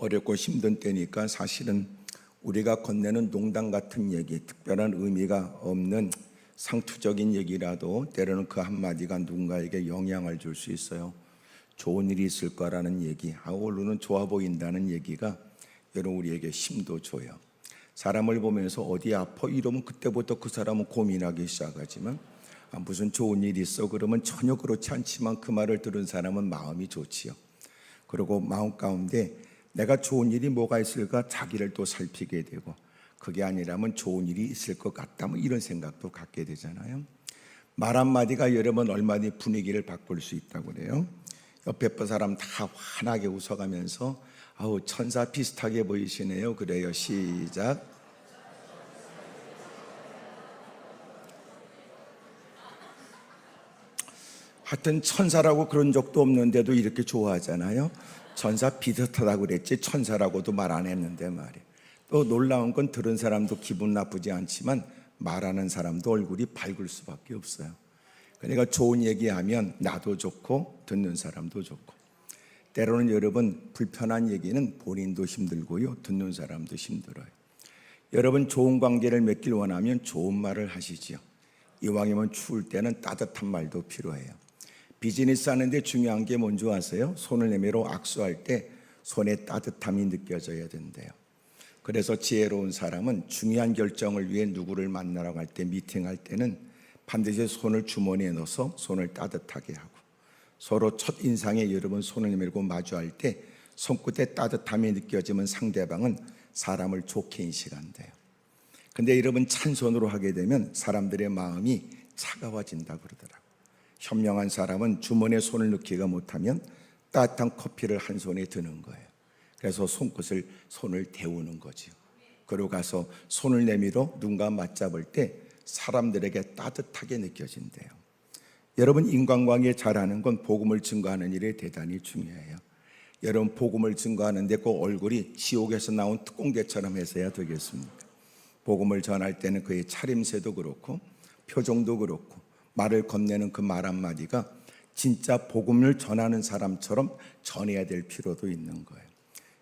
어렵고 힘든 때니까 사실은 우리가 건네는 농담 같은 얘기, 특별한 의미가 없는 상투적인 얘기라도 때로는 그 한마디가 누군가에게 영향을 줄 수 있어요. 좋은 일이 있을 거라는 얘기, 오늘은 좋아 보인다는 얘기가 여러분 우리에게 힘도 줘요. 사람을 보면서 어디 아파 이러면 그때부터 그 사람은 고민하기 시작하지만 무슨 좋은 일이 있어 그러면 전혀 그렇지 않지만 그 말을 들은 사람은 마음이 좋지요. 그리고 마음 가운데 내가 좋은 일이 뭐가 있을까 자기를 또 살피게 되고, 그게 아니라면 좋은 일이 있을 것 같다면 이런 생각도 갖게 되잖아요. 말 한마디가 여러분 얼마든지 분위기를 바꿀 수 있다고 그래요. 옆에 사람 다 환하게 웃어가면서 아우 천사 비슷하게 보이시네요. 그래요. 시작. 하여튼 천사라고 그런 적도 없는데도 이렇게 좋아하잖아요. 천사 비슷하다고 그랬지 천사라고도 말 안 했는데 말이에요. 또 놀라운 건 들은 사람도 기분 나쁘지 않지만 말하는 사람도 얼굴이 밝을 수밖에 없어요. 그러니까 좋은 얘기하면 나도 좋고 듣는 사람도 좋고, 때로는 여러분 불편한 얘기는 본인도 힘들고요 듣는 사람도 힘들어요. 여러분 좋은 관계를 맺길 원하면 좋은 말을 하시지요. 이왕이면 추울 때는 따뜻한 말도 필요해요. 비즈니스 하는데 중요한 게 뭔지 아세요? 손을 내밀어 악수할 때 손에 따뜻함이 느껴져야 된대요. 그래서 지혜로운 사람은 중요한 결정을 위해 누구를 만나러 갈 때, 미팅할 때는 반드시 손을 주머니에 넣어서 손을 따뜻하게 하고, 서로 첫 인상에 여러분 손을 내밀고 마주할 때 손끝에 따뜻함이 느껴지면 상대방은 사람을 좋게 인식한대요. 근데 여러분 찬손으로 하게 되면 사람들의 마음이 차가워진다고 그러더라고요. 현명한 사람은 주머니에 손을 넣기가 못하면 따뜻한 커피를 한 손에 드는 거예요. 그래서 손을 데우는 거죠. 그러고 가서 손을 내밀어 누군가 맞잡을 때 사람들에게 따뜻하게 느껴진대요. 여러분 인간관계 잘하는 건 복음을 증거하는 일에 대단히 중요해요. 여러분 복음을 증거하는데 그 얼굴이 지옥에서 나온 특공대처럼 해서야 되겠습니까? 복음을 전할 때는 그의 차림새도 그렇고 표정도 그렇고 말을 건네는 그 말 한마디가 진짜 복음을 전하는 사람처럼 전해야 될 필요도 있는 거예요.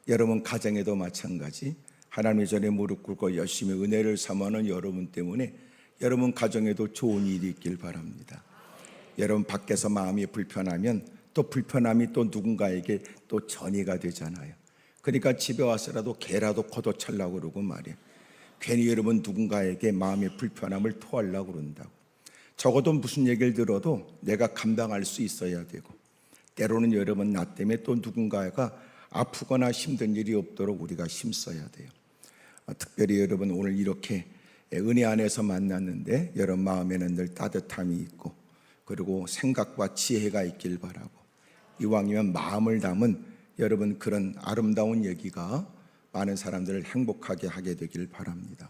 여러분 가정에도 마찬가지, 하나님의 전에 무릎 꿇고 열심히 은혜를 삼아하는 여러분 때문에 여러분 가정에도 좋은 일이 있길 바랍니다. 여러분 밖에서 마음이 불편하면 또 불편함이 또 누군가에게 또 전이가 되잖아요. 그러니까 집에 와서라도 개라도 걷어차려고 그러고 말이에요. 괜히 여러분 누군가에게 마음의 불편함을 토하려고 그런다고. 적어도 무슨 얘기를 들어도 내가 감당할 수 있어야 되고, 때로는 여러분 나 때문에 또 누군가가 아프거나 힘든 일이 없도록 우리가 힘써야 돼요. 특별히 여러분 오늘 이렇게 은혜 안에서 만났는데 여러분 마음에는 늘 따뜻함이 있고 그리고 생각과 지혜가 있길 바라고, 이왕이면 마음을 담은 여러분 그런 아름다운 얘기가 많은 사람들을 행복하게 하게 되길 바랍니다.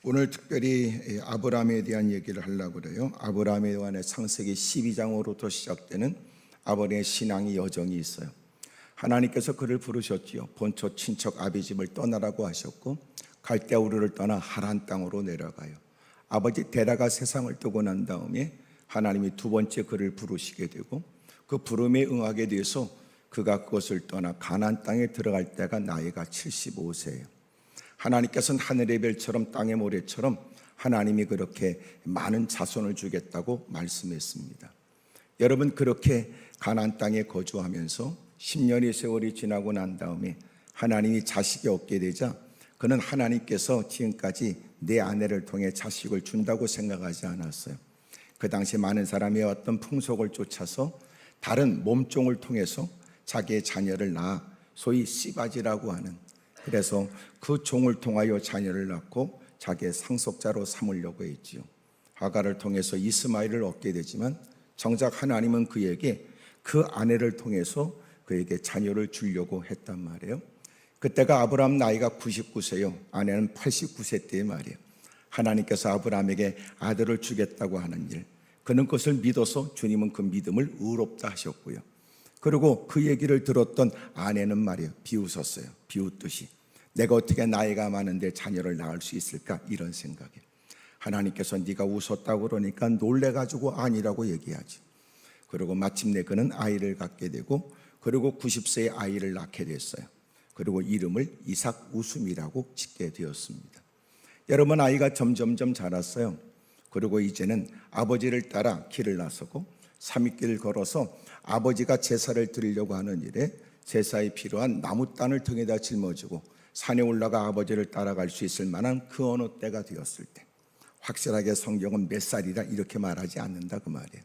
오늘 특별히 아브라함에 대한 얘기를 하려고 그래요. 아브라함에 관해 창세기 12장으로부터 시작되는 아브라함의 신앙의 여정이 있어요. 하나님께서 그를 부르셨지요. 본처 친척 아비 집을 떠나라고 하셨고 갈대아 우르를 떠나 하란 땅으로 내려가요. 아버지 데라가 세상을 뜨고 난 다음에 하나님이 두 번째 그를 부르시게 되고, 그 부름에 응하게 돼서 그가 그것을 떠나 가나안 땅에 들어갈 때가 나이가 75세예요. 하나님께서는 하늘의 별처럼 땅의 모래처럼 하나님이 그렇게 많은 자손을 주겠다고 말씀했습니다. 여러분 그렇게 가나안 땅에 거주하면서 10년의 세월이 지나고 난 다음에 하나님이 자식이 없게 되자 그는 하나님께서 지금까지 내 아내를 통해 자식을 준다고 생각하지 않았어요. 그 당시 많은 사람이 어떤 풍속을 쫓아서 다른 몸종을 통해서 자기의 자녀를 낳아 소위 씨바지라고 하는, 그래서 그 종을 통하여 자녀를 낳고 자기의 상속자로 삼으려고 했지요. 하가를 통해서 이스마엘을 얻게 되지만 정작 하나님은 그에게 그 아내를 통해서 그에게 자녀를 주려고 했단 말이에요. 그때가 아브라함 나이가 99세요 아내는 89세 때의 말이에요. 하나님께서 아브라함에게 아들을 주겠다고 하는 일, 그는 그것을 믿어서 주님은 그 믿음을 의롭다 하셨고요. 그리고 그 얘기를 들었던 아내는 말이에요 비웃었어요. 비웃듯이 내가 어떻게 나이가 많은데 자녀를 낳을 수 있을까, 이런 생각에 하나님께서 네가 웃었다고 그러니까 놀래가지고 아니라고 얘기하지. 그리고 마침내 그는 아이를 갖게 되고 그리고 90세에 아이를 낳게 됐어요. 그리고 이름을 이삭 웃음이라고 짓게 되었습니다. 여러분, 아이가 점점점 자랐어요. 그리고 이제는 아버지를 따라 길을 나서고 3일길을 걸어서 아버지가 제사를 드리려고 하는 일에 제사에 필요한 나무단을 등에다 짊어지고 산에 올라가 아버지를 따라갈 수 있을 만한 그 어느 때가 되었을 때, 확실하게 성경은 몇 살이라 이렇게 말하지 않는다 그 말이에요.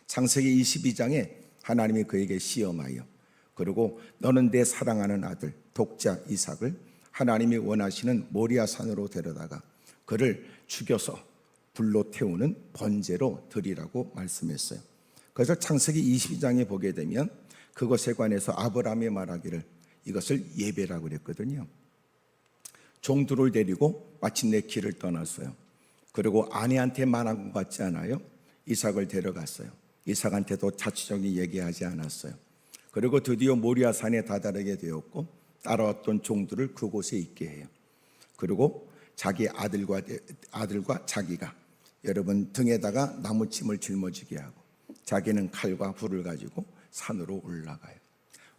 창세기 22장에 하나님이 그에게 시험하여, 그리고 너는 내 사랑하는 아들 독자 이삭을 하나님이 원하시는 모리아 산으로 데려다가 그를 죽여서 불로 태우는 번제로 드리라고 말씀했어요. 그래서 창세기 22장에 보게 되면 그것에 관해서 아브라함이 말하기를 이것을 예배라고 그랬거든요. 종들을 데리고 마침내 길을 떠났어요. 그리고 아내한테 말한 것 같지 않아요? 이삭을 데려갔어요. 이삭한테도 자치적인 얘기하지 않았어요. 그리고 드디어 모리아산에 다다르게 되었고 따라왔던 종들을 그곳에 있게 해요. 그리고 자기 아들과 자기가 여러분 등에다가 나무침을 짊어지게 하고 자기는 칼과 불을 가지고 산으로 올라가요.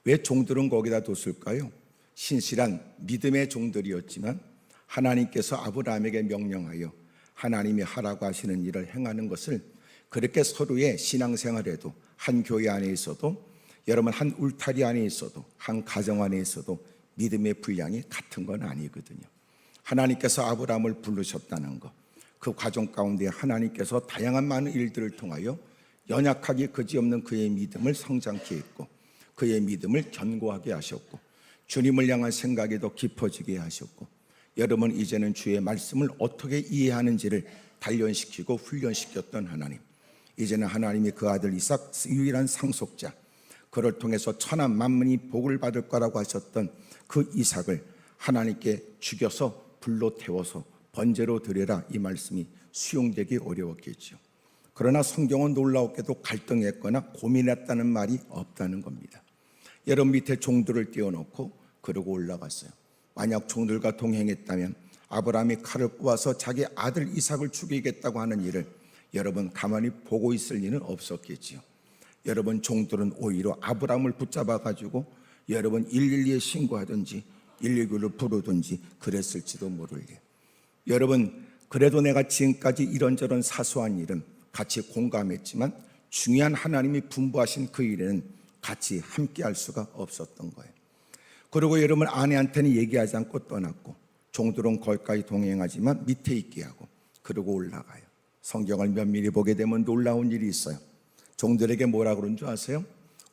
왜 종들은 거기다 뒀을까요? 신실한 믿음의 종들이었지만 하나님께서 아브라함에게 명령하여 하나님이 하라고 하시는 일을 행하는 것을, 그렇게 서로의 신앙생활에도 한 교회 안에 있어도 여러분 한 울타리 안에 있어도 한 가정 안에 있어도 믿음의 분량이 같은 건 아니거든요. 하나님께서 아브라함을 부르셨다는 것, 그 과정 가운데 하나님께서 다양한 많은 일들을 통하여 연약하기 그지없는 그의 믿음을 성장케 했고 그의 믿음을 견고하게 하셨고 주님을 향한 생각이 더 깊어지게 하셨고, 여러분 이제는 주의 말씀을 어떻게 이해하는지를 단련시키고 훈련시켰던 하나님, 이제는 하나님이 그 아들 이삭 유일한 상속자, 그를 통해서 천하 만민이 복을 받을 거라고 하셨던 그 이삭을 하나님께 죽여서 불로 태워서 번제로 드려라, 이 말씀이 수용되기 어려웠겠죠. 그러나 성경은 놀라웠게도 갈등했거나 고민했다는 말이 없다는 겁니다. 여러분 밑에 종들을 띄워놓고 그러고 올라갔어요. 만약 종들과 동행했다면 아브라함이 칼을 꼬아서 자기 아들 이삭을 죽이겠다고 하는 일을 여러분 가만히 보고 있을 리는 없었겠지요. 여러분 종들은 오히려 아브라함을 붙잡아 가지고 여러분 112에 신고하든지 119를 부르든지 그랬을지도 모를래요. 여러분 그래도 내가 지금까지 이런저런 사소한 일은 같이 공감했지만 중요한 하나님이 분부하신 그 일에는 같이 함께 할 수가 없었던 거예요. 그리고 여러분 아내한테는 얘기하지 않고 떠났고 종들은 거기까지 동행하지만 밑에 있게 하고 그러고 올라가요. 성경을 면밀히 보게 되면 놀라운 일이 있어요. 종들에게 뭐라 그런 줄 아세요?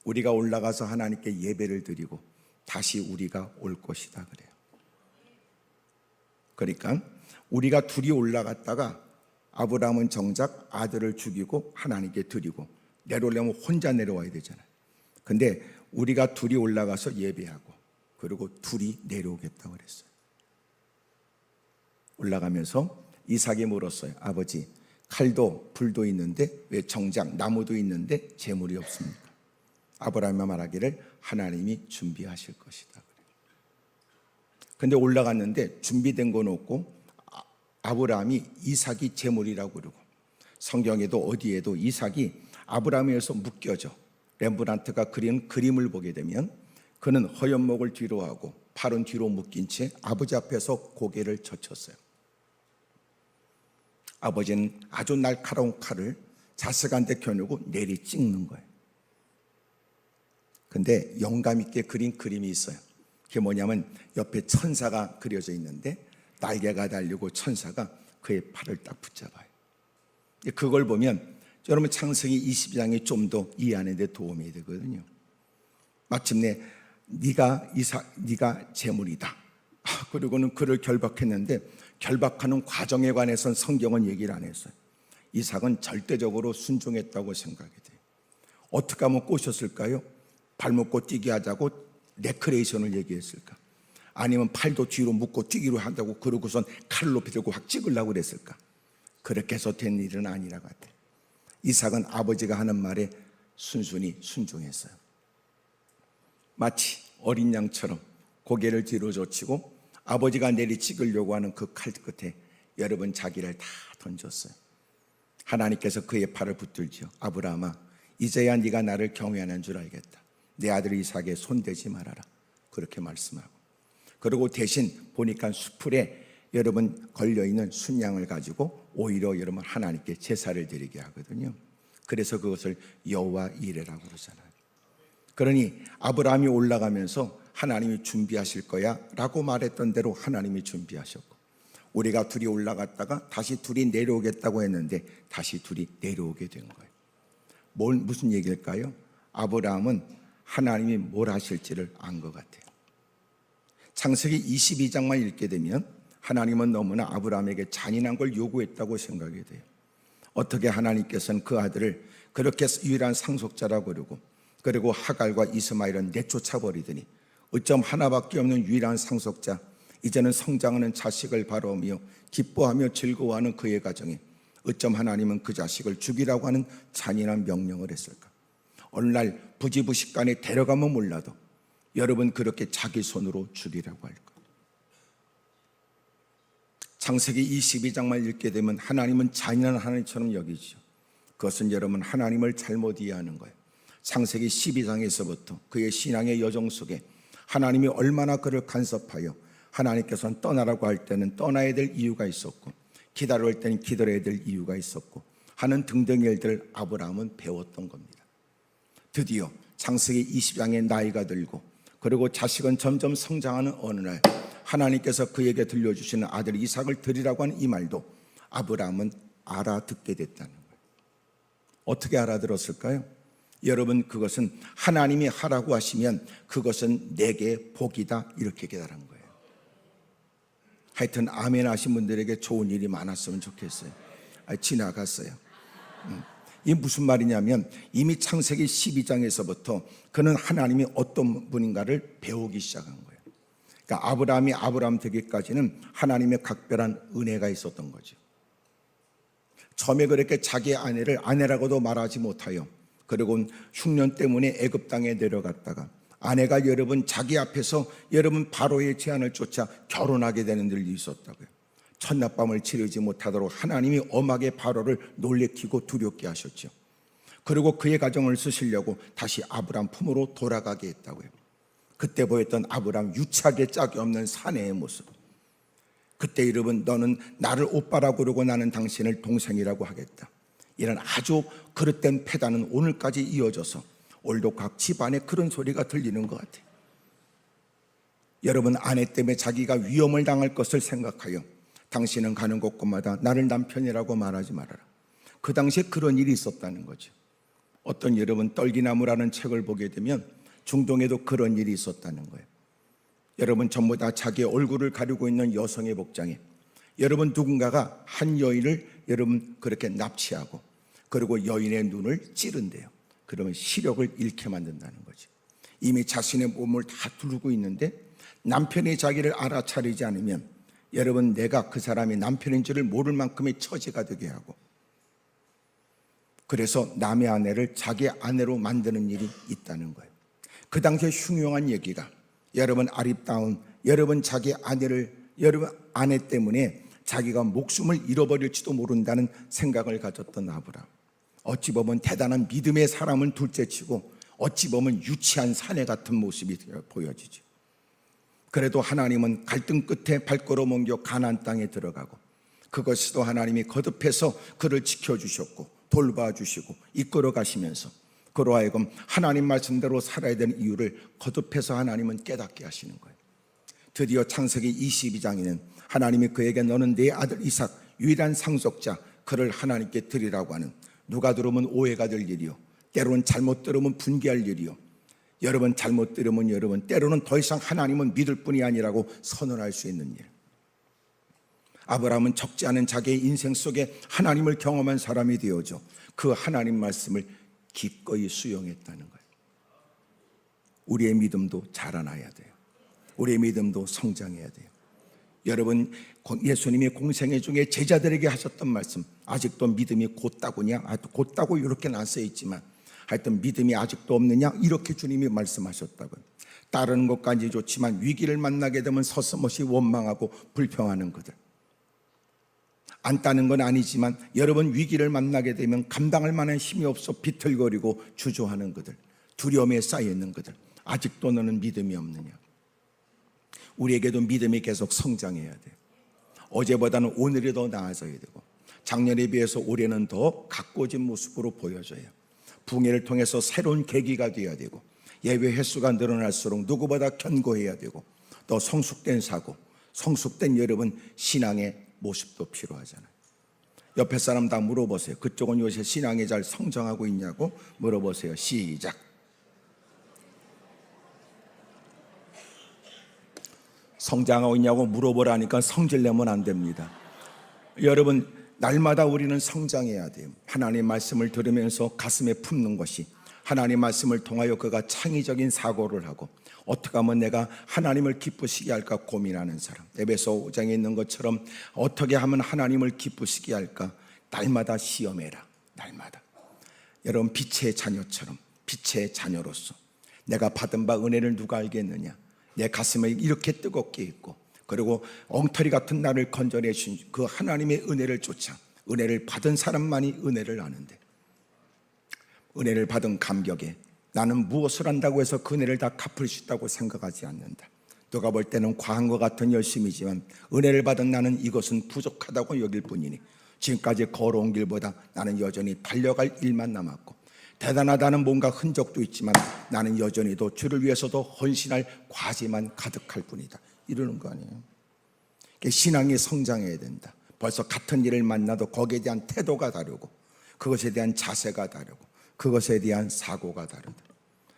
우리가 올라가서 하나님께 예배를 드리고 다시 우리가 올 것이다 그래요. 그러니까 우리가 둘이 올라갔다가 아브라함은 정작 아들을 죽이고 하나님께 드리고 내려오려면 혼자 내려와야 되잖아요. 근데 우리가 둘이 올라가서 예배하고 그리고 둘이 내려오겠다고 그랬어요. 올라가면서 이삭이 물었어요. 아버지, 칼도 불도 있는데 왜 정작 나무도 있는데 제물이 없습니까? 아브라함이 말하기를 하나님이 준비하실 것이다 그래요. 근데 올라갔는데 준비된 건 없고 아브라함이 이삭이 제물이라고 그러고, 성경에도 어디에도 이삭이 아브라함에서 묶여져 렘브란트가 그린 그림을 보게 되면 그는 허연목을 뒤로 하고 팔은 뒤로 묶인 채 아버지 앞에서 고개를 젖혔어요. 아버지는 아주 날카로운 칼을 자석한테 겨누고 내리 찍는 거예요. 근데 영감 있게 그린 그림이 있어요. 그게 뭐냐면 옆에 천사가 그려져 있는데 날개가 달리고 천사가 그의 팔을 딱 붙잡아요. 그걸 보면 여러분 창세기 22장이 좀 더 이해하는 데 도움이 되거든요. 마침내 네가 제물이다. 그리고는 그를 결박했는데 결박하는 과정에 관해서는 성경은 얘기를 안 했어요. 이삭은 절대적으로 순종했다고 생각이 돼요. 어떻게 하면 꼬셨을까요? 발 묶고 뛰게 하자고 레크레이션을 얘기했을까? 아니면 팔도 뒤로 묶고 뛰기로 한다고 그러고선 칼을 높이 들고 확 찍으려고 그랬을까? 그렇게 해서 된 일은 아니라 같아요. 이삭은 아버지가 하는 말에 순순히 순종했어요. 마치 어린 양처럼 고개를 뒤로 젖히고 아버지가 내리 찍으려고 하는 그 칼 끝에 여러분 자기를 다 던졌어요. 하나님께서 그의 팔을 붙들죠. 아브라함아, 이제야 네가 나를 경외하는 줄 알겠다. 내 아들 이삭에 손대지 말아라. 그렇게 말씀하고 그리고 대신 보니까 수풀에 여러분 걸려있는 순양을 가지고 오히려 여러분 하나님께 제사를 드리게 하거든요. 그래서 그것을 여호와 이레라고 그러잖아요. 그러니 아브라함이 올라가면서 하나님이 준비하실 거야 라고 말했던 대로 하나님이 준비하셨고, 우리가 둘이 올라갔다가 다시 둘이 내려오겠다고 했는데 다시 둘이 내려오게 된 거예요. 무슨 얘기일까요? 아브라함은 하나님이 뭘 하실지를 안 것 같아요. 창세기 22장만 읽게 되면 하나님은 너무나 아브라함에게 잔인한 걸 요구했다고 생각이 돼요. 어떻게 하나님께서는 그 아들을 그렇게 유일한 상속자라고 그러고, 그리고 하갈과 이스마엘은 내쫓아 버리더니 어쩜 하나밖에 없는 유일한 상속자, 이제는 성장하는 자식을 바라보며 기뻐하며 즐거워하는 그의 가정에 어쩜 하나님은 그 자식을 죽이라고 하는 잔인한 명령을 했을까? 어느 날 부지부식간에 데려가면 몰라도 여러분 그렇게 자기 손으로 죽이라고 할 거예요. 창세기 22장만 읽게 되면 하나님은 잔인한 하나님처럼 여기죠. 그것은 여러분 하나님을 잘못 이해하는 거예요. 창세기 12장에서부터 그의 신앙의 여정 속에 하나님이 얼마나 그를 간섭하여 하나님께서는 떠나라고 할 때는 떠나야 될 이유가 있었고, 기다려야 할 때는 기다려야 될 이유가 있었고 하는 등등의 일들을 아브라함은 배웠던 겁니다. 드디어 창세기 20장에 나이가 들고, 그리고 자식은 점점 성장하는 어느 날 하나님께서 그에게 들려주시는 아들 이삭을 드리라고 하는 이 말도 아브라함은 알아듣게 됐다는 거예요. 어떻게 알아들었을까요? 여러분, 그것은 하나님이 하라고 하시면 그것은 내게 복이다, 이렇게 깨달은 거예요. 하여튼 아멘 하신 분들에게 좋은 일이 많았으면 좋겠어요. 지나갔어요. 이게 무슨 말이냐면 이미 창세기 12장에서부터 그는 하나님이 어떤 분인가를 배우기 시작한 거예요. 그러니까 아브라함이 아브라함 되기까지는 하나님의 각별한 은혜가 있었던 거죠. 처음에 그렇게 자기 아내를 아내라고도 말하지 못하여, 그리고 흉년 때문에 애굽 땅에 내려갔다가 아내가 여러분 자기 앞에서 여러분 바로의 제안을 쫓아 결혼하게 되는 일이 있었다고요. 첫낮밤을 치르지 못하도록 하나님이 엄하게 바로를 놀래키고 두렵게 하셨죠. 그리고 그의 가정을 쓰시려고 다시 아브라함 품으로 돌아가게 했다고요. 그때 보였던 아브라함 유치하게 짝이 없는 사내의 모습, 그때 여러분 너는 나를 오빠라고 그러고 나는 당신을 동생이라고 하겠다, 이런 아주 그릇된 패단은 오늘까지 이어져서 오늘도 각 집안에 그런 소리가 들리는 것 같아요. 여러분, 아내 때문에 자기가 위험을 당할 것을 생각하여 당신은 가는 곳곳마다 나를 남편이라고 말하지 말아라. 그 당시에 그런 일이 있었다는 거죠. 어떤 여러분 떨기나무라는 책을 보게 되면 중동에도 그런 일이 있었다는 거예요. 여러분 전부 다 자기의 얼굴을 가리고 있는 여성의 복장에 여러분 누군가가 한 여인을 여러분 그렇게 납치하고 그리고 여인의 눈을 찌른대요. 그러면 시력을 잃게 만든다는 거죠. 이미 자신의 몸을 다 두르고 있는데 남편이 자기를 알아차리지 않으면 여러분 내가 그 사람이 남편인 줄을 모를 만큼의 처지가 되게 하고, 그래서 남의 아내를 자기 아내로 만드는 일이 있다는 거예요. 그 당시에 흉흉한 얘기가 여러분 아립다운 여러분 자기 아내를 여러분 아내 때문에 자기가 목숨을 잃어버릴지도 모른다는 생각을 가졌던 아브라함. 어찌 보면 대단한 믿음의 사람을 둘째치고 어찌 보면 유치한 사내 같은 모습이 보여지죠. 그래도 하나님은 갈등 끝에 발걸음 옮겨 가나안 땅에 들어가고, 그것도 하나님이 거듭해서 그를 지켜주셨고 돌봐주시고 이끌어 가시면서 그로 하여금 하나님 말씀대로 살아야 되는 이유를 거듭해서 하나님은 깨닫게 하시는 거예요. 드디어 창세기 22장에는 하나님이 그에게 너는 내 아들 이삭 유일한 상속자 그를 하나님께 드리라고 하는, 누가 들으면 오해가 될 일이요, 때로는 잘못 들으면 분개할 일이요, 여러분 잘못 들으면 여러분 때로는 더 이상 하나님은 믿을 뿐이 아니라고 선언할 수 있는 일. 아브라함은 적지 않은 자기의 인생 속에 하나님을 경험한 사람이 되어져 그 하나님 말씀을 기꺼이 수용했다는 거예요. 우리의 믿음도 자라나야 돼요. 우리의 믿음도 성장해야 돼요. 여러분 예수님이 공생애 중에 제자들에게 하셨던 말씀, 아직도 믿음이 곧다구냐? 곧다고 이렇게 써 있지만 하여튼 믿음이 아직도 없느냐? 이렇게 주님이 말씀하셨다고요. 따르는 것까지 좋지만 위기를 만나게 되면 서슴없이 원망하고 불평하는 그들. 안 따는 건 아니지만 여러분 위기를 만나게 되면 감당할 만한 힘이 없어 비틀거리고 주저하는 그들, 두려움에 쌓여있는 그들, 아직도 너는 믿음이 없느냐? 우리에게도 믿음이 계속 성장해야 돼요. 어제보다는 오늘이 더 나아져야 되고, 작년에 비해서 올해는 더 가꿔진 모습으로 보여져요. 붕해를 통해서 새로운 계기가 되어야 되고, 예배 횟수가 늘어날수록 누구보다 견고해야 되고, 또 성숙된 사고, 성숙된 여러분 신앙의 모습도 필요하잖아요. 옆에 사람 다 물어보세요. 그쪽은 요새 신앙이 잘 성장하고 있냐고 물어보세요. 시작. 성장하고 있냐고 물어보라니까 성질내면 안 됩니다. 여러분, 날마다 우리는 성장해야 돼요. 하나님 말씀을 들으면서 가슴에 품는 것이, 하나님 말씀을 통하여 그가 창의적인 사고를 하고 어떻게 하면 내가 하나님을 기쁘시게 할까 고민하는 사람. 에베소 5장에 있는 것처럼 어떻게 하면 하나님을 기쁘시게 할까 날마다 시험해라. 날마다. 여러분, 빛의 자녀처럼, 빛의 자녀로서 내가 받은 바 은혜를 누가 알겠느냐. 내 가슴에 이렇게 뜨겁게 있고, 그리고 엉터리 같은 나를 건져내 주신 그 하나님의 은혜를 쫓아, 은혜를 받은 사람만이 은혜를 아는데, 은혜를 받은 감격에 나는 무엇을 한다고 해서 그 은혜를 다 갚을 수 있다고 생각하지 않는다. 누가 볼 때는 과한 것 같은 열심이지만 은혜를 받은 나는 이것은 부족하다고 여길 뿐이니 지금까지 걸어온 길보다 나는 여전히 달려갈 일만 남았고, 대단하다는 뭔가 흔적도 있지만 나는 여전히도 주를 위해서도 헌신할 과제만 가득할 뿐이다. 이러는 거 아니에요. 신앙이 성장해야 된다. 벌써 같은 일을 만나도 거기에 대한 태도가 다르고, 그것에 대한 자세가 다르고, 그것에 대한 사고가 다르다.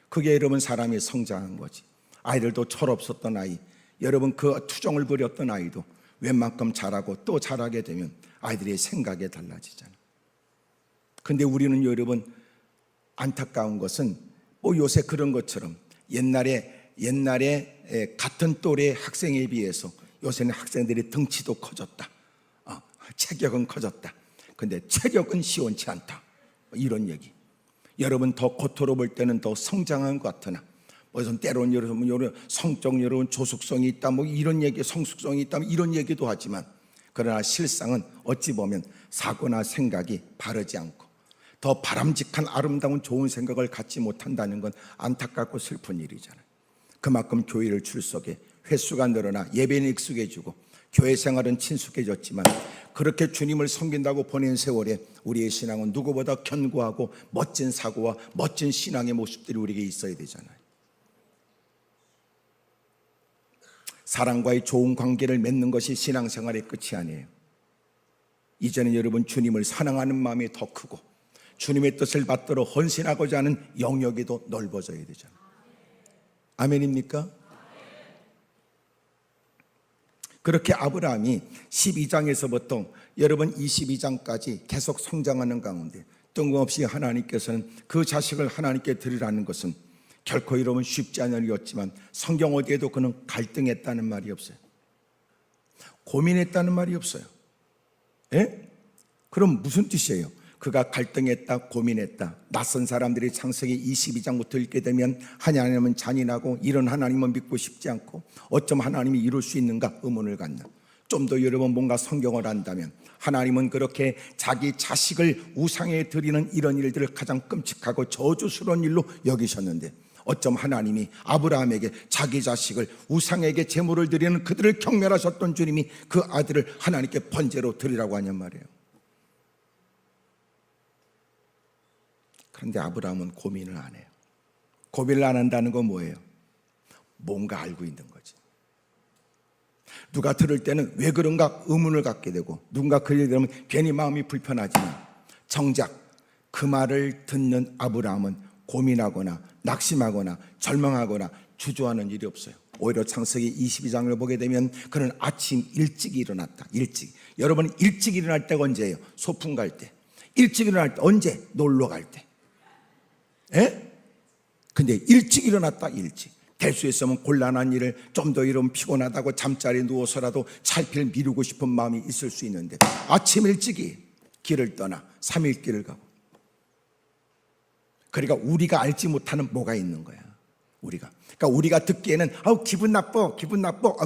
그게 여러분 사람이 성장한 거지. 아이들도 철없었던 아이, 여러분 그 투정을 부렸던 아이도 웬만큼 자라고 또 자라게 되면 아이들의 생각이 달라지잖아요. 근데 우리는 여러분 안타까운 것은 요새 그런 것처럼 옛날에 같은 또래 학생에 비해서 요새는 학생들이 덩치도 커졌다. 체격은 커졌다. 근데 체력은 시원치 않다. 이런 얘기. 여러분 더 겉으로 볼 때는 더 성장한 것 같으나 무슨 때론 여러분 성적 여러분 조숙성이 있다 이런 얘기, 성숙성이 있다 이런 얘기도 하지만, 그러나 실상은 어찌 보면 사고나 생각이 바르지 않고 더 바람직한 아름다운 좋은 생각을 갖지 못한다는 건 안타깝고 슬픈 일이잖아요. 그만큼 교회를 출석해 횟수가 늘어나 예배는 익숙해지고 교회 생활은 친숙해졌지만, 그렇게 주님을 섬긴다고 보낸 세월에 우리의 신앙은 누구보다 견고하고 멋진 사고와 멋진 신앙의 모습들이 우리에게 있어야 되잖아요. 사람과의 좋은 관계를 맺는 것이 신앙생활의 끝이 아니에요. 이제는 여러분 주님을 사랑하는 마음이 더 크고 주님의 뜻을 받들어 헌신하고자 하는 영역이 더 넓어져야 되잖아요. 아멘입니까? 그렇게 아브라함이 12장에서부터 여러분 22장까지 계속 성장하는 가운데 뜬금없이 하나님께서는 그 자식을 하나님께 드리라는 것은 결코 여러분 쉽지 않은 일이었지만, 성경 어디에도 그는 갈등했다는 말이 없어요. 고민했다는 말이 없어요. 예? 그럼 무슨 뜻이에요? 그가 갈등했다, 고민했다. 낯선 사람들이 창세기 22장부터 읽게 되면 하나님은 잔인하고 이런 하나님은 믿고 싶지 않고 어쩜 하나님이 이룰 수 있는가 의문을 갖는, 좀 더 여러분 뭔가 성경을 안다면 하나님은 그렇게 자기 자식을 우상에 드리는 이런 일들을 가장 끔찍하고 저주스러운 일로 여기셨는데, 어쩜 하나님이 아브라함에게 자기 자식을 우상에게 제물을 드리는 그들을 경멸하셨던 주님이 그 아들을 하나님께 번제로 드리라고 하냔 말이에요. 그런데 아브라함은 고민을 안 해요. 고민을 안 한다는 건 뭐예요? 뭔가 알고 있는 거지. 누가 들을 때는 왜 그런가 의문을 갖게 되고, 누군가 그 얘기 들으면 괜히 마음이 불편하지만, 정작 그 말을 듣는 아브라함은 고민하거나 낙심하거나 절망하거나 주저하는 일이 없어요. 오히려 창세기 22장을 보게 되면 그는 아침 일찍 일어났다. 일찍. 여러분 일찍 일어날 때가 언제예요? 소풍 갈 때. 일찍 일어날 때 언제? 놀러 갈 때. 예? 근데 일찍 일어났다. 일찍. 될 수 있으면 곤란한 일을 좀 더 이런 피곤하다고 잠자리에 누워서라도 찰필 미루고 싶은 마음이 있을 수 있는데, 아침 일찍이 길을 떠나 3일 길을 가고. 그러니까 우리가 알지 못하는 뭐가 있는 거야. 그러니까 우리가 듣기에는 기분 나빠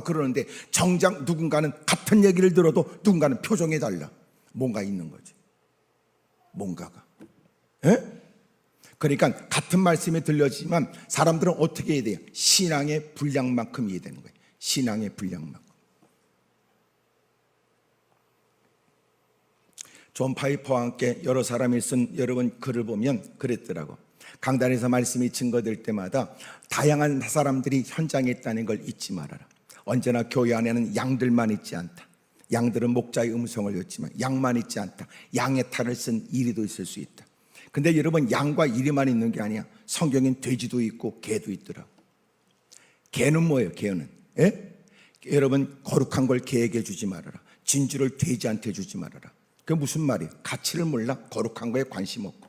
그러는데, 정작 누군가는 같은 얘기를 들어도 누군가는 표정이 달라. 뭔가 있는 거지. 뭔가가. 예? 그러니까 같은 말씀이 들려지만 사람들은 어떻게 해야 돼요? 신앙의 분량만큼 이해되는 거예요. 신앙의 분량만. 존 파이퍼와 함께 여러 사람이 쓴 여러분 글을 보면 그랬더라고. 강단에서 말씀이 증거될 때마다 다양한 사람들이 현장에 있다는 걸 잊지 말아라. 언제나 교회 안에는 양들만 있지 않다. 양들은 목자의 음성을 듣지만 양만 있지 않다. 양의 탈을 쓴 이리도 있을 수 있다. 근데 여러분, 양과 이리만 있는 게 아니야. 성경엔 돼지도 있고 개도 있더라. 개는 뭐예요? 개는 여러분, 거룩한 걸 개에게 주지 말아라. 진주를 돼지한테 주지 말아라. 그게 무슨 말이에요? 가치를 몰라. 거룩한 거에 관심 없고.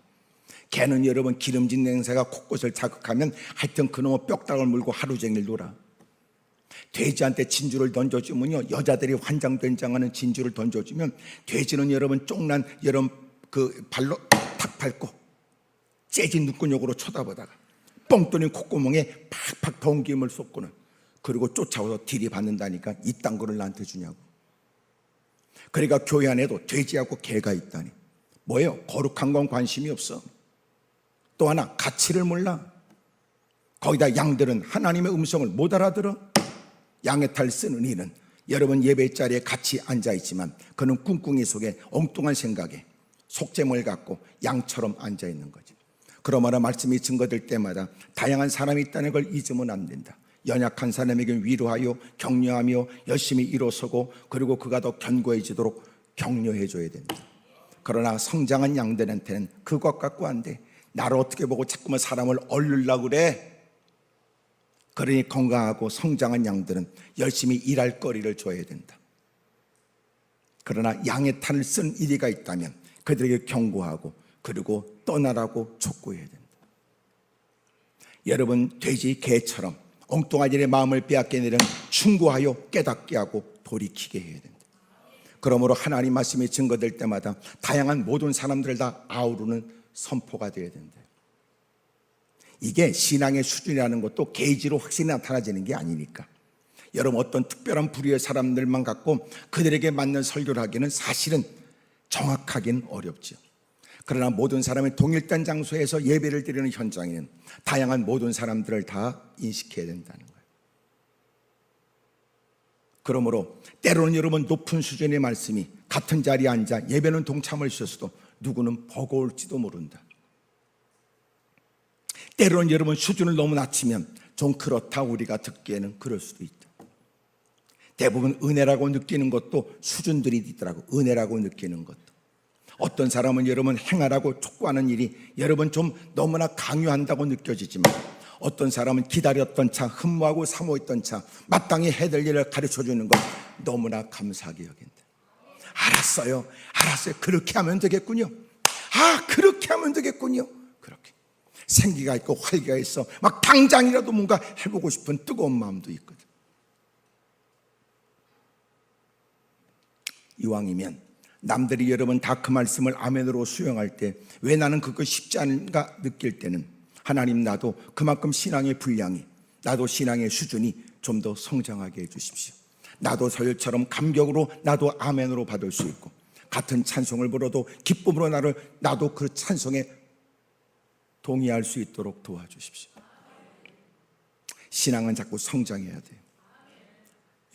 개는 여러분, 기름진 냄새가 곳곳을 자극하면 하여튼 그놈의 뼈다귀를 물고 하루 종일 놀아. 돼지한테 진주를 던져주면요, 여자들이 환장된장하는 진주를 던져주면 돼지는 여러분 쪽난 여러분 그 발로 탁 밟고 재진 눈구녕으로 쳐다보다가 뻥 뚫린 콧구멍에 팍팍 더운 기름을 쏟고는 그리고 쫓아와서 들이받는다니까. 이딴 거를 나한테 주냐고. 그러니까 교회 안에도 돼지하고 개가 있다니. 뭐예요? 거룩한 건 관심이 없어. 또 하나, 가치를 몰라. 거기다 양들은 하나님의 음성을 못 알아들어. 양의 탈 쓰는 이는 여러분 예배 자리에 같이 앉아있지만 그는 꿍꿍이 속에 엉뚱한 생각에 속죄물 갖고 양처럼 앉아있는 거지. 그러므로 말씀이 증거될 때마다 다양한 사람이 있다는 걸 잊으면 안 된다. 연약한 사람에게 위로하여 격려하며 열심히 일어서고 그리고 그가 더 견고해지도록 격려해줘야 된다. 그러나 성장한 양들한테는 그것 갖고 안 돼. 나를 어떻게 보고 자꾸만 사람을 얼르려고 그래. 그러니 건강하고 성장한 양들은 열심히 일할 거리를 줘야 된다. 그러나 양의 탈을 쓴 이리가 있다면 그들에게 경고하고 그리고 떠나라고 촉구해야 된다. 여러분, 돼지 개처럼 엉뚱한 일에 마음을 빼앗게 내는 충고하여 깨닫게 하고 돌이키게 해야 된다. 그러므로 하나님 말씀이 증거될 때마다 다양한 모든 사람들을 다 아우르는 선포가 되어야 된다. 이게 신앙의 수준이라는 것도 게이지로 확실히 나타나지는 게 아니니까. 여러분, 어떤 특별한 부류의 사람들만 갖고 그들에게 맞는 설교를 하기는 사실은 정확하기는 어렵죠. 그러나 모든 사람이 동일된 장소에서 예배를 드리는 현장에는 다양한 모든 사람들을 다 인식해야 된다는 거예요. 그러므로 때로는 여러분, 높은 수준의 말씀이 같은 자리에 앉아 예배는 동참을 주셔서도 누구는 버거울지도 모른다. 때로는 여러분, 수준을 너무 낮추면 좀 그렇다 우리가 듣기에는 그럴 수도 있다. 대부분 은혜라고 느끼는 것도 수준들이 있더라고. 은혜라고 느끼는 것도. 어떤 사람은 여러분 행하라고 촉구하는 일이 여러분 좀 너무나 강요한다고 느껴지지만 어떤 사람은 기다렸던 차, 흠모하고 사모했던 차, 마땅히 해야 될 일을 가르쳐주는 것 너무나 감사하게 여긴다. 알았어요. 그렇게 하면 되겠군요. 그렇게 하면 되겠군요. 그렇게 생기가 있고 활기가 있어 막 당장이라도 뭔가 해보고 싶은 뜨거운 마음도 있거든. 이왕이면 남들이 여러분 다 그 말씀을 아멘으로 수용할 때 왜 나는 그거 쉽지 않은가 느낄 때는 하나님, 나도 그만큼 신앙의 분량이, 나도 신앙의 수준이 좀 더 성장하게 해주십시오. 나도 저희처럼 감격으로 나도 아멘으로 받을 수 있고 같은 찬송을 불어도 기쁨으로 나도 그 찬송에 동의할 수 있도록 도와주십시오. 신앙은 자꾸 성장해야 돼요.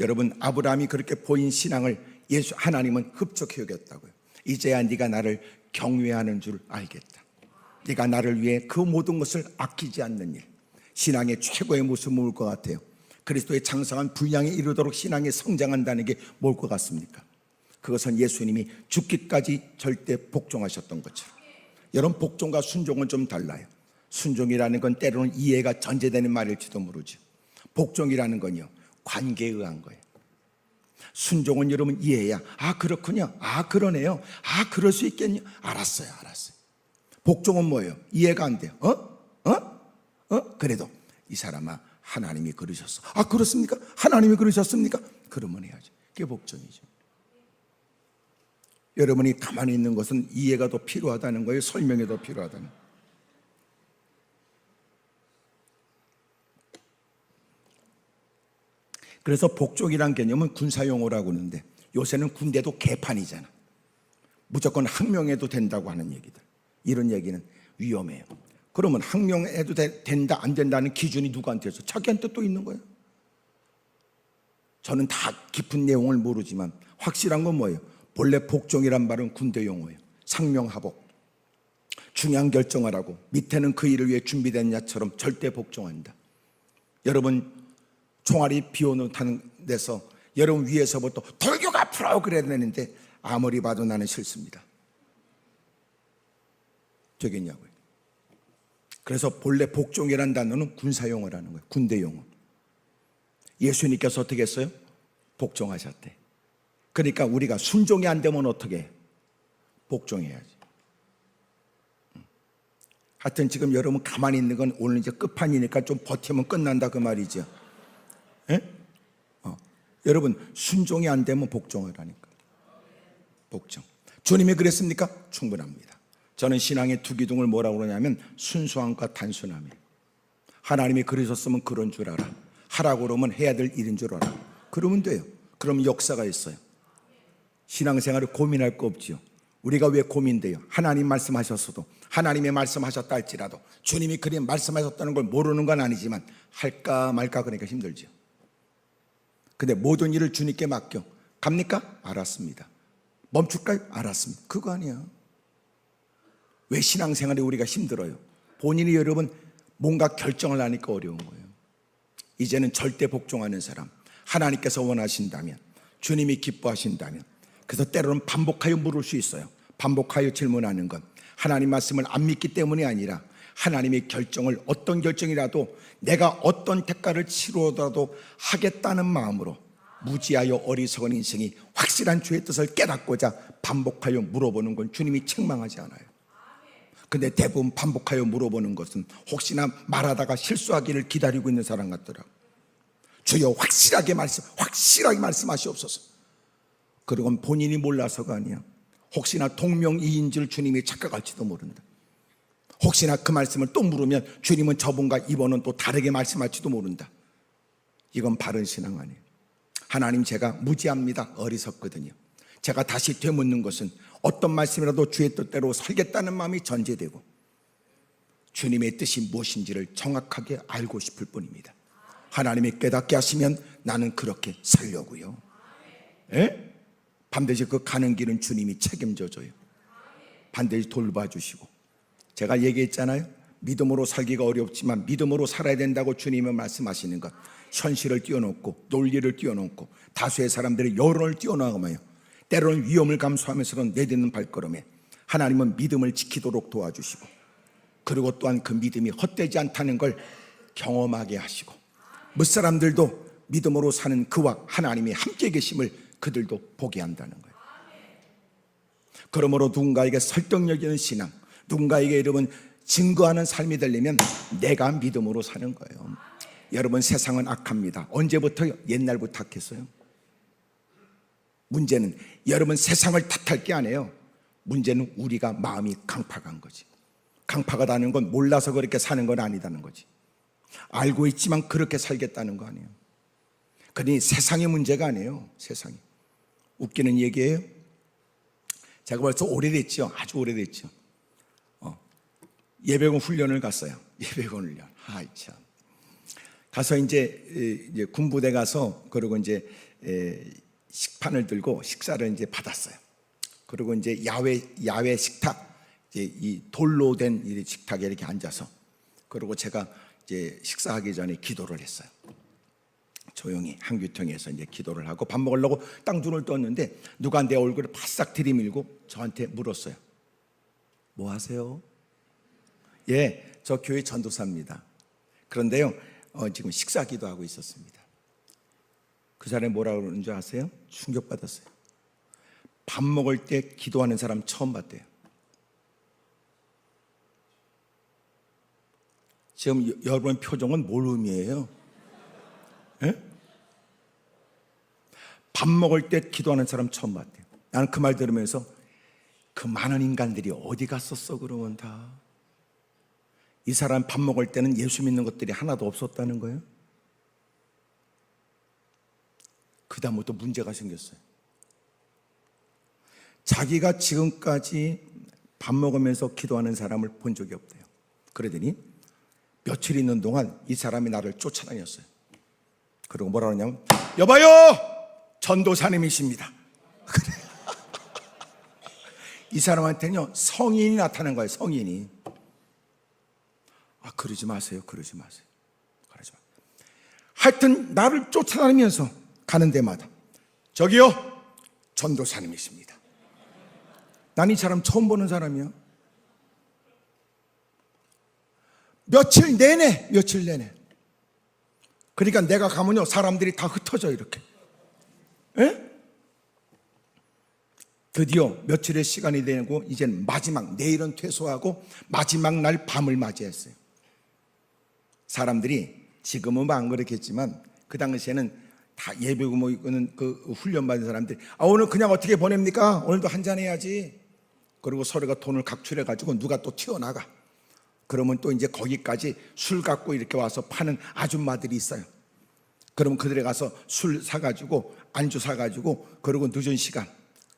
여러분, 아브라함이 그렇게 보인 신앙을 하나님은 흡족히 여겼다고요. 이제야 네가 나를 경외하는 줄 알겠다. 네가 나를 위해 그 모든 것을 아끼지 않는 일, 신앙의 최고의 모습은 뭘 것 같아요? 그리스도의 장성한 분량에 이르도록 신앙이 성장한다는 게 뭘 것 같습니까? 그것은 예수님이 죽기까지 절대 복종하셨던 것처럼. 여러분, 복종과 순종은 좀 달라요. 순종이라는 건 때로는 이해가 전제되는 말일지도 모르죠. 복종이라는 건요, 관계에 의한 거예요. 순종은 여러분 이해야. 그렇군요. 그러네요. 그럴 수 있겠냐. 알았어요. 복종은 뭐예요? 이해가 안 돼요. 그래도 이 사람아, 하나님이 그러셨어. 그렇습니까? 하나님이 그러셨습니까? 그러면 해야죠. 그게 복종이죠. 여러분이 가만히 있는 것은 이해가 더 필요하다는 거예요? 설명이 더 필요하다는 거예요? 그래서 복종이란 개념은 군사용어라고 하는데 요새는 군대도 개판이잖아. 무조건 항명해도 된다고 하는 얘기들. 이런 얘기는 위험해요. 그러면 항명해도 된다 안 된다는 기준이 누구한테 있어? 자기한테 또 있는 거예요. 저는 다 깊은 내용을 모르지만 확실한 건 뭐예요? 본래 복종이란 말은 군대 용어예요. 상명하복. 중요한 결정을 하고 밑에는 그 일을 위해 준비된 자처럼 절대 복종한다. 여러분 총알이 비오는 데서 여러분 위에서부터 돌격 앞으로 그래야 되는데 아무리 봐도 나는 싫습니다. 되겠냐고요. 그래서 본래 복종이라는 단어는 군사용어라는 거예요. 군대 용어. 예수님께서 어떻게 했어요? 복종하셨대. 그러니까 우리가 순종이 안 되면 어떻게 해? 복종해야지. 하여튼 지금 여러분 가만히 있는 건 오늘 이제 끝판이니까 좀 버티면 끝난다 그 말이죠. 여러분 순종이 안 되면 복종을 하니까. 복종. 주님이 그랬습니까? 충분합니다. 저는 신앙의 두 기둥을 뭐라고 그러냐면 순수함과 단순함이에요. 하나님이 그러셨으면 그런 줄 알아. 하라고 그러면 해야 될 일인 줄 알아. 그러면 돼요. 그럼 역사가 있어요. 신앙생활을 고민할 거 없지요. 우리가 왜 고민돼요? 하나님 말씀하셨어도, 하나님의 말씀하셨다 할지라도 주님이 그리 말씀하셨다는 걸 모르는 건 아니지만 할까 말까 그러니까 힘들죠. 근데 모든 일을 주님께 맡겨. 갑니까? 알았습니다. 멈출까요? 알았습니다. 그거 아니야. 왜 신앙생활에 우리가 힘들어요? 본인이 여러분 뭔가 결정을 하니까 어려운 거예요. 이제는 절대 복종하는 사람, 하나님께서 원하신다면, 주님이 기뻐하신다면, 그래서 때로는 반복하여 물을 수 있어요. 반복하여 질문하는 건 하나님 말씀을 안 믿기 때문이 아니라 하나님의 결정을 어떤 결정이라도 내가 어떤 대가를 치르더라도 하겠다는 마음으로 무지하여 어리석은 인생이 확실한 주의 뜻을 깨닫고자 반복하여 물어보는 건 주님이 책망하지 않아요. 근데 대부분 반복하여 물어보는 것은 혹시나 말하다가 실수하기를 기다리고 있는 사람 같더라고요. 주여 확실하게 말씀하시옵소서. 그건 본인이 몰라서가 아니야. 혹시나 동명이인 줄 주님이 착각할지도 모른다. 혹시나 그 말씀을 또 물으면 주님은 저분과 이번은 또 다르게 말씀할지도 모른다. 이건 바른 신앙 아니에요. 하나님 제가 무지합니다. 어리석거든요. 제가 다시 되묻는 것은 어떤 말씀이라도 주의 뜻대로 살겠다는 마음이 전제되고 주님의 뜻이 무엇인지를 정확하게 알고 싶을 뿐입니다. 하나님이 깨닫게 하시면 나는 그렇게 살려고요. 예? 반드시 그 가는 길은 주님이 책임져 줘요. 반드시 돌봐주시고. 제가 얘기했잖아요. 믿음으로 살기가 어렵지만 믿음으로 살아야 된다고 주님이 말씀하시는 것, 현실을 뛰어넘고 논리를 뛰어넘고 다수의 사람들의 여론을 뛰어넘어요. 때로는 위험을 감수하면서는 내딛는 발걸음에 하나님은 믿음을 지키도록 도와주시고, 그리고 또한 그 믿음이 헛되지 않다는 걸 경험하게 하시고, 무사람들도 믿음으로 사는 그와 하나님이 함께 계심을 그들도 보게 한다는 거예요. 그러므로 누군가에게 설득력 있는 신앙, 누군가에게 여러분 증거하는 삶이 되려면 내가 믿음으로 사는 거예요. 여러분 세상은 악합니다. 언제부터요? 옛날부터 악했어요. 문제는 여러분 세상을 탓할 게 아니에요. 문제는 우리가 마음이 강팍한 거지. 강팍하다는 건 몰라서 그렇게 사는 건 아니다는 거지. 알고 있지만 그렇게 살겠다는 거 아니에요. 그러니 세상의 문제가 아니에요. 세상이. 웃기는 얘기예요. 제가 벌써 오래됐죠. 아주 오래됐죠. 예배군 훈련을 갔어요. 예배군 훈련. 아이 참. 가서 이제 군부대 가서 그리고 이제 식판을 들고 식사를 이제 받았어요. 그리고 이제 야외 식탁, 이제 이 돌로 된 이 식탁에 이렇게 앉아서, 그리고 제가 이제 식사하기 전에 기도를 했어요. 조용히 한규통에서 이제 기도를 하고 밥 먹으려고 딱 눈을 떴는데 누가 내 얼굴을 바싹 들이밀고 저한테 물었어요. 뭐 하세요? 예, 저 교회 전도사입니다. 그런데요, 지금 식사 기도하고 있었습니다. 그 사람이 뭐라고 그러는 줄 아세요? 충격받았어요. 밥 먹을 때 기도하는 사람 처음 봤대요. 지금 여러분 표정은 뭘 의미해요? 예? 밥 먹을 때 기도하는 사람 처음 봤대요. 나는 그 말 들으면서 그 많은 인간들이 어디 갔었어 그러면 다. 이 사람 밥 먹을 때는 예수 믿는 것들이 하나도 없었다는 거예요. 그 다음부터 문제가 생겼어요. 자기가 지금까지 밥 먹으면서 기도하는 사람을 본 적이 없대요. 그러더니 며칠 있는 동안 이 사람이 나를 쫓아다녔어요. 그리고 뭐라 그러냐면 여봐요 전도사님이십니다. 그래. 이 사람한테는요 성인이 나타난 거예요. 성인이. 그러지 마세요. 그러지 마세요. 그러지 마. 하여튼 나를 쫓아다니면서 가는 데마다 저기요 전도사님이십니다. 난 이 사람 처음 보는 사람이야. 며칠 내내. 그러니까 내가 가면요 사람들이 다 흩어져 이렇게. 에? 드디어 며칠의 시간이 되고 이젠 마지막, 내일은 퇴소하고 마지막 날 밤을 맞이했어요. 사람들이 지금은 안 그렇겠지만 그 당시에는 다 예배고 뭐 이거는 그 훈련받은 사람들이 오늘 그냥 어떻게 보냅니까? 오늘도 한잔 해야지. 그리고 서로가 돈을 각출해 가지고 누가 또 튀어나가. 그러면 또 이제 거기까지 술 갖고 이렇게 와서 파는 아줌마들이 있어요. 그러면 그들에 가서 술 사가지고 안주 사가지고 그리고 늦은 시간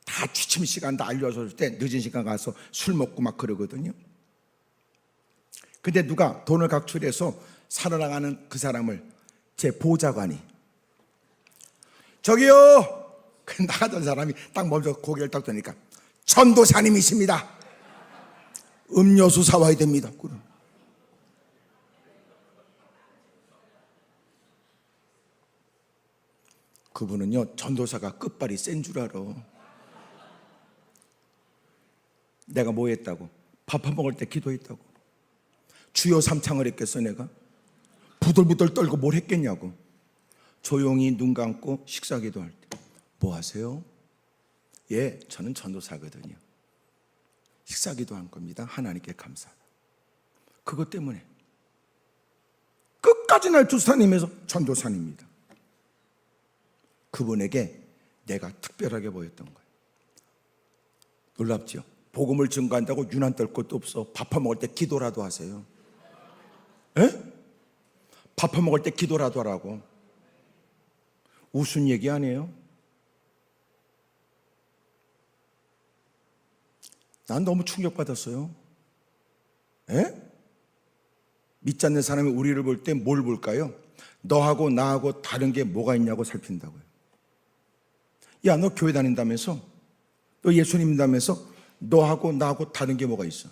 다 취침 시간 다 알려줄 때 늦은 시간 가서 술 먹고 막 그러거든요. 근데 누가 돈을 각출해서 살아나가는 그 사람을 제 보좌관이 저기요 나가던 사람이 딱 먼저 고개를 딱 드니까 전도사님이십니다. 음료수 사와야 됩니다. 그럼. 그분은요 전도사가 끝발이 센 줄 알아. 내가 뭐 했다고? 밥 한 먹을 때 기도했다고. 주여 삼창을 했겠어 내가? 부들부들 떨고 뭘 했겠냐고. 조용히 눈 감고 식사 기도할 때 뭐 하세요? 예, 저는 전도사거든요. 식사 기도한 겁니다. 하나님께 감사하다. 그것 때문에 끝까지 날 쫓아다니면서 전도사님입니다. 그분에게 내가 특별하게 보였던 거예요. 놀랍죠? 복음을 증거한다고 유난 떨 것도 없어. 밥 먹을 때 기도라도 하세요. 에? 밥 먹을 때 기도라도 하라고. 우스운 얘기 아니에요? 난 너무 충격받았어요. 에? 믿지 않는 사람이 우리를 볼 때 뭘 볼까요? 너하고 나하고 다른 게 뭐가 있냐고 살핀다고요. 야, 너 교회 다닌다면서? 너 예수님 믿다면서? 너하고 나하고 다른 게 뭐가 있어?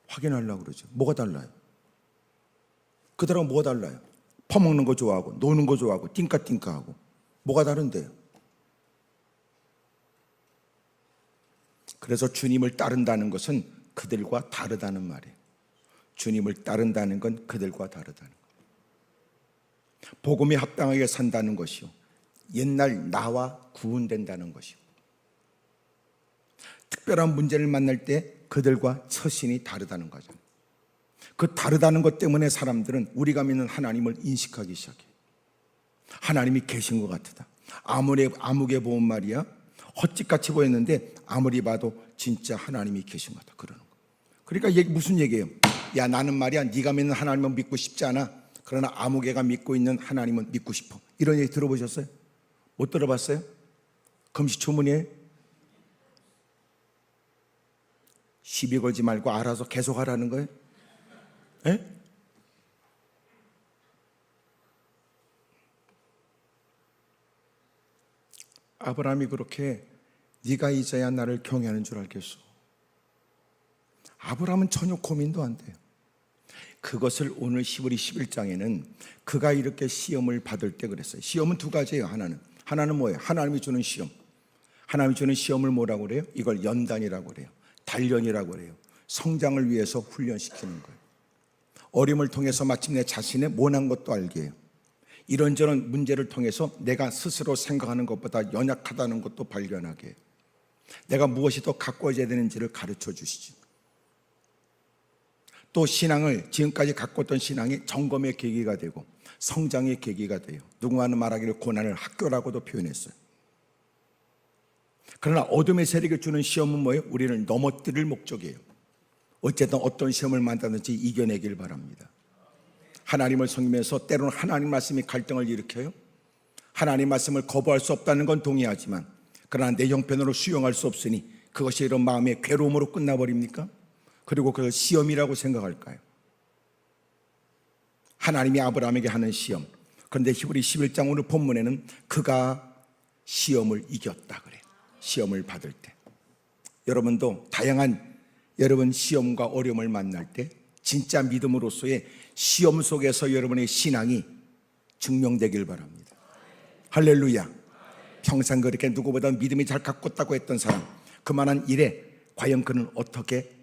확인하려고 그러죠. 뭐가 달라요? 그들하고 뭐가 달라요? 퍼먹는 거 좋아하고 노는 거 좋아하고 띵까띵까하고 뭐가 다른데요? 그래서 주님을 따른다는 것은 그들과 다르다는 말이에요. 주님을 따른다는 건 그들과 다르다는 거예요. 복음에 합당하게 산다는 것이요, 옛날 나와 구분된다는 것이요, 특별한 문제를 만날 때 그들과 처신이 다르다는 거죠. 그 다르다는 것 때문에 사람들은 우리가 믿는 하나님을 인식하기 시작해요. 하나님이 계신 것 같다. 아무리 아무개 보면 말이야 헛짓같이 보였는데 아무리 봐도 진짜 하나님이 계신 것 같다 그러는 거. 그러니까 이게 무슨 얘기예요? 야, 나는 말이야 네가 믿는 하나님은 믿고 싶지 않아. 그러나 아무개가 믿고 있는 하나님은 믿고 싶어. 이런 얘기 들어보셨어요? 못 들어봤어요? 금시초문이에요? 시비 걸지 말고 알아서 계속 하라는 거예요? 에? 아브라함이 그렇게 네가 이제야 나를 경외하는 줄 알겠소. 아브라함은 전혀 고민도 안 돼요. 그것을 오늘 히브리 11장에는 그가 이렇게 시험을 받을 때 그랬어요. 시험은 두 가지예요. 하나는 뭐예요? 하나님이 주는 시험. 하나님이 주는 시험을 뭐라고 그래요? 이걸 연단이라고 그래요. 단련이라고 그래요. 성장을 위해서 훈련시키는 거예요. 어려움을 통해서 마침내 자신의 못난 것도 알게 해요. 이런저런 문제를 통해서 내가 스스로 생각하는 것보다 연약하다는 것도 발견하게 해요. 내가 무엇이 더 가꿔져야 되는지를 가르쳐 주시지. 또 신앙을, 지금까지 갖고 있던 신앙이 점검의 계기가 되고 성장의 계기가 돼요. 누군가는 말하기를 고난을 학교라고도 표현했어요. 그러나 어둠의 세력이 주는 시험은 뭐예요? 우리를 넘어뜨릴 목적이에요. 어쨌든 어떤 시험을 만나든지 이겨내길 바랍니다. 하나님을 섬기면서 때로는 하나님 말씀이 갈등을 일으켜요. 하나님 말씀을 거부할 수 없다는 건 동의하지만 그러나 내 형편으로 수용할 수 없으니 그것이 이런 마음의 괴로움으로 끝나버립니까? 그리고 그걸 시험이라고 생각할까요? 하나님이 아브라함에게 하는 시험, 그런데 히브리 11장 오늘 본문에는 그가 시험을 이겼다 그래요. 시험을 받을 때. 여러분도 다양한 여러분 시험과 어려움을 만날 때 진짜 믿음으로서의 시험 속에서 여러분의 신앙이 증명되길 바랍니다. 할렐루야. 평생 그렇게 누구보다 믿음이 잘 가꿨다고 했던 사람, 그만한 일에 과연 그는 어떻게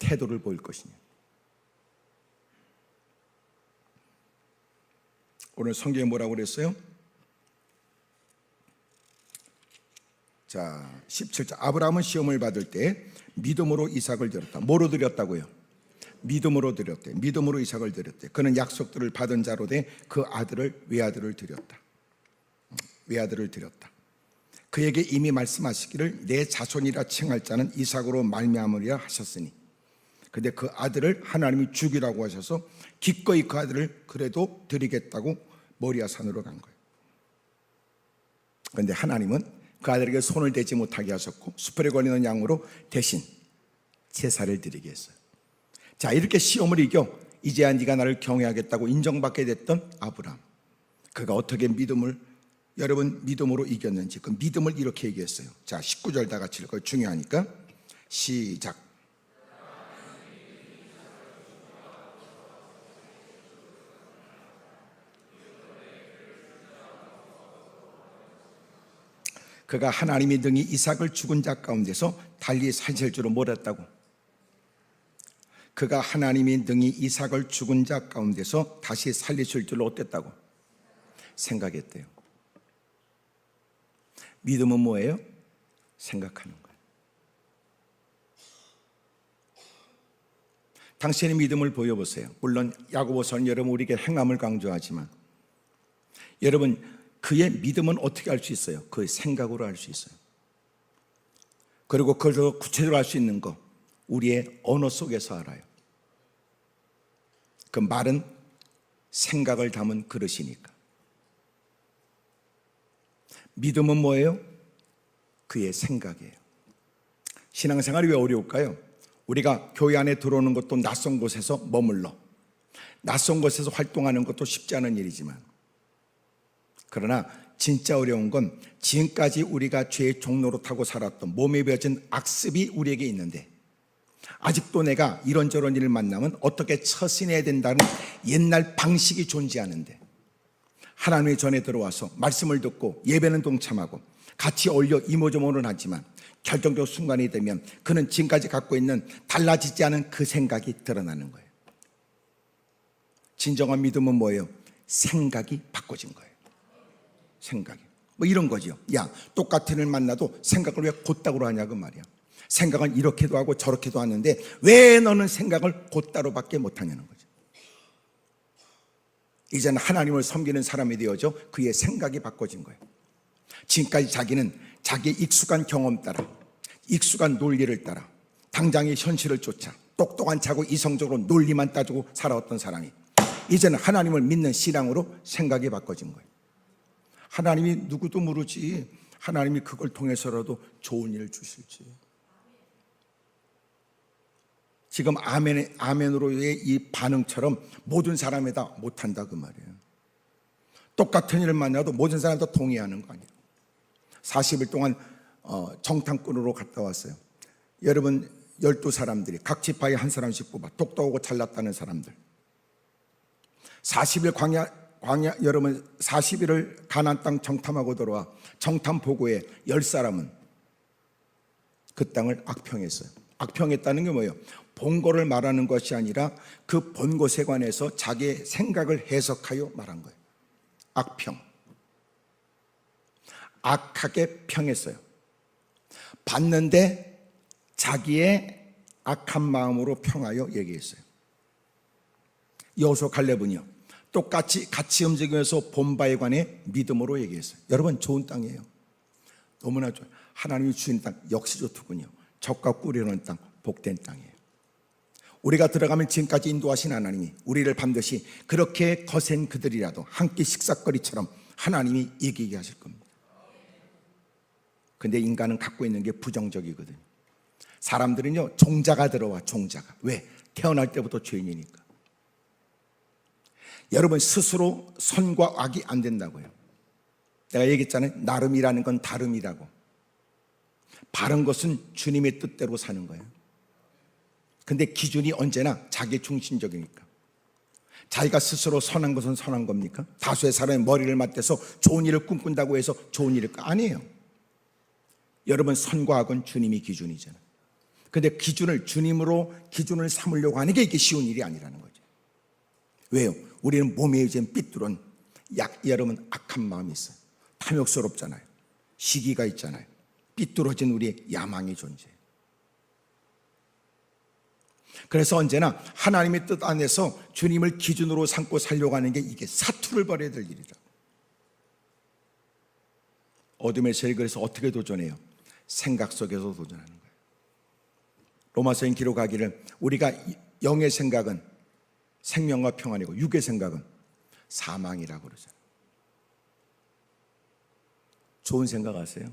태도를 보일 것이냐. 오늘 성경에 뭐라고 그랬어요? 자, 17절. 아브라함은 시험을 받을 때 믿음으로 이삭을 드렸다. 뭐로 드렸다고요? 믿음으로 드렸대. 믿음으로 이삭을 드렸대. 그는 약속들을 받은 자로 돼 그 아들을 외아들을 드렸다. 외아들을 드렸다. 그에게 이미 말씀하시기를 내 자손이라 칭할 자는 이삭으로 말미암으리라 하셨으니. 근데 그 아들을 하나님이 죽이라고 하셔서 기꺼이 그 아들을 그래도 드리겠다고 모리아 산으로 간 거예요. 그런데 하나님은 그 아들에게 손을 대지 못하게 하셨고 수풀에 걸리는 양으로 대신 제사를 드리게 했어요. 자, 이렇게 시험을 이겨 이제야 네가 나를 경외하겠다고 인정받게 됐던 아브라함, 그가 어떻게 믿음을 여러분 믿음으로 이겼는지 그 믿음을 이렇게 얘기했어요. 자, 19절 다 같이 읽어요. 중요하니까 시작. 그가 하나님이 등이 이삭을 죽은 자 가운데서 달리 살실 줄은 몰랐다고. 그가 하나님이 등이 이삭을 죽은 자 가운데서 다시 살리실 줄로 어땠다고? 생각했대요. 믿음은 뭐예요? 생각하는 거예요. 당신의 믿음을 보여보세요. 물론 야고보서는 여러분 우리에게 행함을 강조하지만 여러분 그의 믿음은 어떻게 알 수 있어요? 그의 생각으로 알 수 있어요. 그리고 그걸 더 구체적으로 알 수 있는 거 우리의 언어 속에서 알아요. 그 말은 생각을 담은 그릇이니까. 믿음은 뭐예요? 그의 생각이에요. 신앙생활이 왜 어려울까요? 우리가 교회 안에 들어오는 것도 낯선 곳에서 머물러 낯선 곳에서 활동하는 것도 쉽지 않은 일이지만 그러나 진짜 어려운 건 지금까지 우리가 죄의 종로로 타고 살았던 몸에 배어진 악습이 우리에게 있는데 아직도 내가 이런저런 일을 만나면 어떻게 처신해야 된다는 옛날 방식이 존재하는데 하나님의 전에 들어와서 말씀을 듣고 예배는 동참하고 같이 어울려 이모저모는 하지만 결정적 순간이 되면 그는 지금까지 갖고 있는 달라지지 않은 그 생각이 드러나는 거예요. 진정한 믿음은 뭐예요? 생각이 바꿔진 거예요. 생각이 뭐 이런 거죠. 야, 똑같은 일 만나도 생각을 왜 곧다구로 하냐 그 말이야. 생각은 이렇게도 하고 저렇게도 하는데 왜 너는 생각을 곧다로밖에 못하냐는 거죠. 이제는 하나님을 섬기는 사람이 되어져 그의 생각이 바꿔진 거예요. 지금까지 자기는 자기의 익숙한 경험 따라 익숙한 논리를 따라 당장의 현실을 쫓아 똑똑한 차고 이성적으로 논리만 따지고 살아왔던 사람이 이제는 하나님을 믿는 신앙으로 생각이 바꿔진 거예요. 하나님이 누구도 모르지 하나님이 그걸 통해서라도 좋은 일을 주실지. 지금 아멘으로의 이 반응처럼 모든 사람이 다 못한다 그 말이에요. 똑같은 일을 만나도 모든 사람이 다 동의하는 거 아니에요. 40일 동안 정탐꾼으로 갔다 왔어요. 여러분 12사람들이 각 지파에 한 사람씩 뽑아 똑똑하고 잘났다는 사람들 40일 광야 여러분 40일을 가나안 땅 정탐하고 들어와 정탐 보고에 10사람은 그 땅을 악평했어요. 악평했다는 게 뭐예요? 본 거를 말하는 것이 아니라 그 본 것에 관해서 자기의 생각을 해석하여 말한 거예요. 악평. 악하게 평했어요. 봤는데 자기의 악한 마음으로 평하여 얘기했어요. 여호수아 갈렙은요 똑같이 같이 움직여서 본 바에 관해 믿음으로 얘기했어요. 여러분 좋은 땅이에요. 너무나 좋아요. 하나님이 주신 땅 역시 좋더군요. 적과 꿀이라는 땅 복된 땅이에요. 우리가 들어가면 지금까지 인도하신 하나님이 우리를 반드시 그렇게 거센 그들이라도 한 끼 식사거리처럼 하나님이 이기게 하실 겁니다. 근데 인간은 갖고 있는 게 부정적이거든요. 사람들은요 종자가 들어와 종자가. 왜? 태어날 때부터 죄인이니까. 여러분 스스로 선과 악이 안 된다고요. 내가 얘기했잖아요. 나름이라는 건 다름이라고. 바른 것은 주님의 뜻대로 사는 거예요. 근데 기준이 언제나 자기 중심적이니까. 자기가 스스로 선한 것은 선한 겁니까? 다수의 사람의 머리를 맞대서 좋은 일을 꿈꾼다고 해서 좋은 일일까? 아니에요. 여러분 선과 악은 주님이 기준이잖아요. 근데 주님으로 기준을 삼으려고 하는 게 이게 쉬운 일이 아니라는 거죠. 왜요? 우리는 몸에 이제 삐뚤은 여러분 악한 마음이 있어요. 탐욕스럽잖아요. 시기가 있잖아요. 삐뚤어진 우리의 야망의 존재. 그래서 언제나 하나님의 뜻 안에서 주님을 기준으로 삼고 살려고 하는 게 이게 사투를 벌여야 될 일이다. 어둠의 세계 그래서 어떻게 도전해요? 생각 속에서 도전하는 거예요. 로마서인 기록하기를 우리가 영의 생각은 생명과 평안이고 육의 생각은 사망이라고 그러잖아요. 좋은 생각하세요?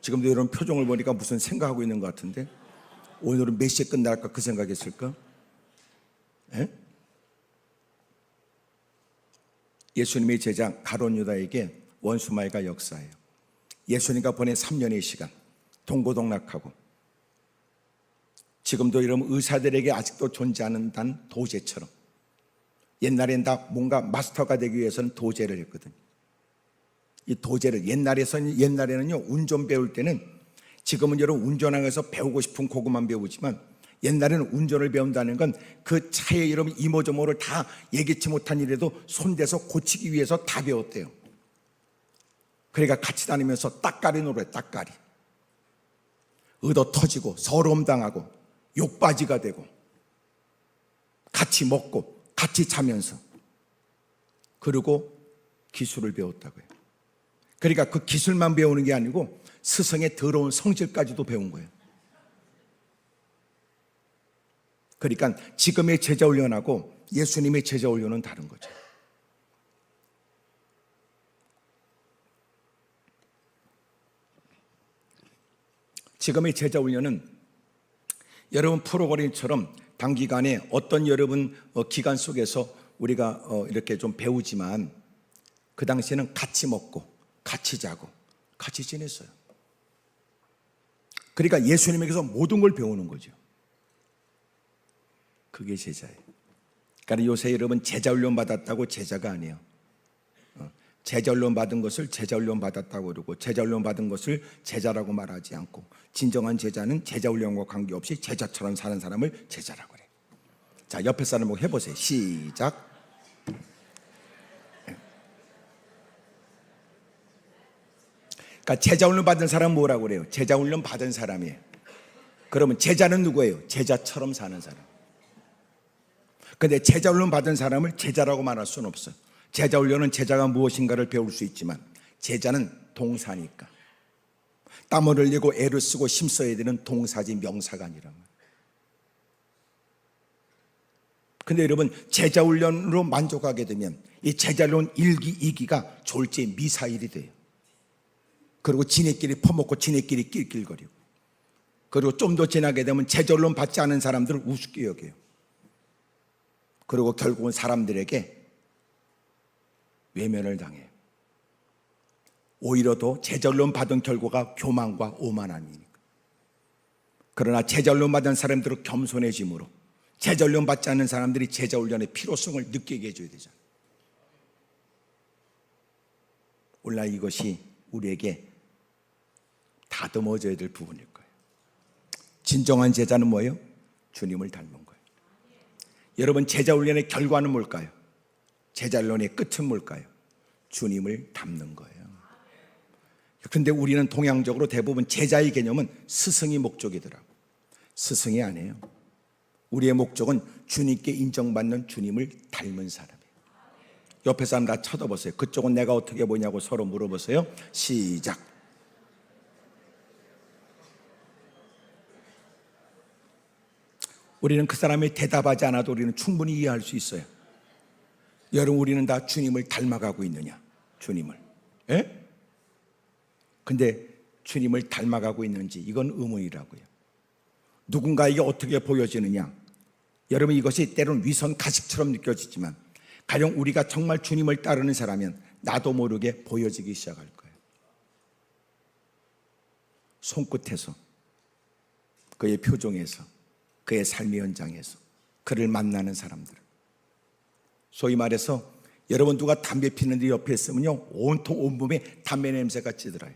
지금도 이런 표정을 보니까 무슨 생각하고 있는 것 같은데 오늘은 몇 시에 끝날까 그 생각했을까? 예수님의 제자 가룟 유다에게 원수마이가 역사예요. 예수님과 보낸 3년의 시간 동고동락하고 지금도 이런 의사들에게 아직도 존재하는 단 도제처럼 옛날엔 다 뭔가 마스터가 되기 위해서는 도제를 했거든요. 이 도제를 옛날에는요 운전 배울 때는 지금은 여러분 운전하면서 배우고 싶은 그것만 배우지만 옛날에는 운전을 배운다는 건 그 차의 여러분 이모저모를 다 예기치 못한 일에도 손대서 고치기 위해서 다 배웠대요. 그러니까 같이 다니면서 따까리 노래 따까리 의도 터지고 서러움 당하고 욕바지가 되고 같이 먹고 같이 자면서 그리고 기술을 배웠다고요. 그러니까 그 기술만 배우는 게 아니고 스승의 더러운 성질까지도 배운 거예요. 그러니까 지금의 제자 훈련하고 예수님의 제자 훈련은 다른 거죠. 지금의 제자 훈련은 여러분 프로그램처럼 단기간에 어떤 여러분 기간 속에서 우리가 이렇게 좀 배우지만 그 당시에는 같이 먹고 같이 자고 같이 지냈어요. 그러니까 예수님에게서 모든 걸 배우는 거죠. 그게 제자예요. 그러니까 요새 여러분 제자 훈련 받았다고 제자가 아니에요. 제자 훈련 받은 것을 제자 훈련 받았다고 그러고 제자 훈련 받은 것을 제자라고 말하지 않고 진정한 제자는 제자 훈련과 관계없이 제자처럼 사는 사람을 제자라고 그래요. 자, 옆에 사람 보고 해보세요. 시작. 그러니까 제자 훈련 받은 사람은 뭐라고 그래요? 제자 훈련 받은 사람이에요. 그러면 제자는 누구예요? 제자처럼 사는 사람. 근데 제자 훈련 받은 사람을 제자라고 말할 수는 없어요. 제자 훈련은 제자가 무엇인가를 배울 수 있지만 제자는 동사니까 땀을 흘리고 애를 쓰고 힘써야 되는 동사지 명사가 아니란 말이에요. 근데 여러분 제자 훈련으로 만족하게 되면 이 제자 훈련 1기, 2기가 졸지에 미사일이 돼요. 그리고 지네끼리 퍼먹고 지네끼리 낄낄거리고 그리고 좀 더 지나게 되면 제자 훈련 받지 않은 사람들을 우습게 여겨요. 그리고 결국은 사람들에게 외면을 당해요. 오히려 더 제자 훈련 받은 결과가 교만과 오만함이니까. 그러나 제자 훈련 받은 사람들은 겸손해짐으로 제자 훈련 받지 않는 사람들이 제자 훈련의 필요성을 느끼게 해줘야 되잖아요. 오늘 이것이 우리에게 다듬어져야 될 부분일 거예요. 진정한 제자는 뭐예요? 주님을 닮은 거예요. 여러분 제자 훈련의 결과는 뭘까요? 제자 훈련의 끝은 뭘까요? 주님을 닮는 거예요. 그런데 우리는 동양적으로 대부분 제자의 개념은 스승이 목적이더라고요. 스승이 아니에요. 우리의 목적은 주님께 인정받는 주님을 닮은 사람이에요. 옆에 사람 다 쳐다보세요. 그쪽은 내가 어떻게 보냐고 서로 물어보세요. 시작. 우리는 그 사람이 대답하지 않아도 우리는 충분히 이해할 수 있어요. 여러분 우리는 다 주님을 닮아가고 있느냐? 주님을. 예? 근데 주님을 닮아가고 있는지 이건 의문이라고요. 누군가에게 어떻게 보여지느냐? 여러분 이것이 때로는 위선 가식처럼 느껴지지만 가령 우리가 정말 주님을 따르는 사람이면 나도 모르게 보여지기 시작할 거예요. 손끝에서, 그의 표정에서, 그의 삶의 현장에서, 그를 만나는 사람들. 소위 말해서 여러분 누가 담배 피는데 옆에 있으면요, 온통 온몸에 담배 냄새가 찌들어요.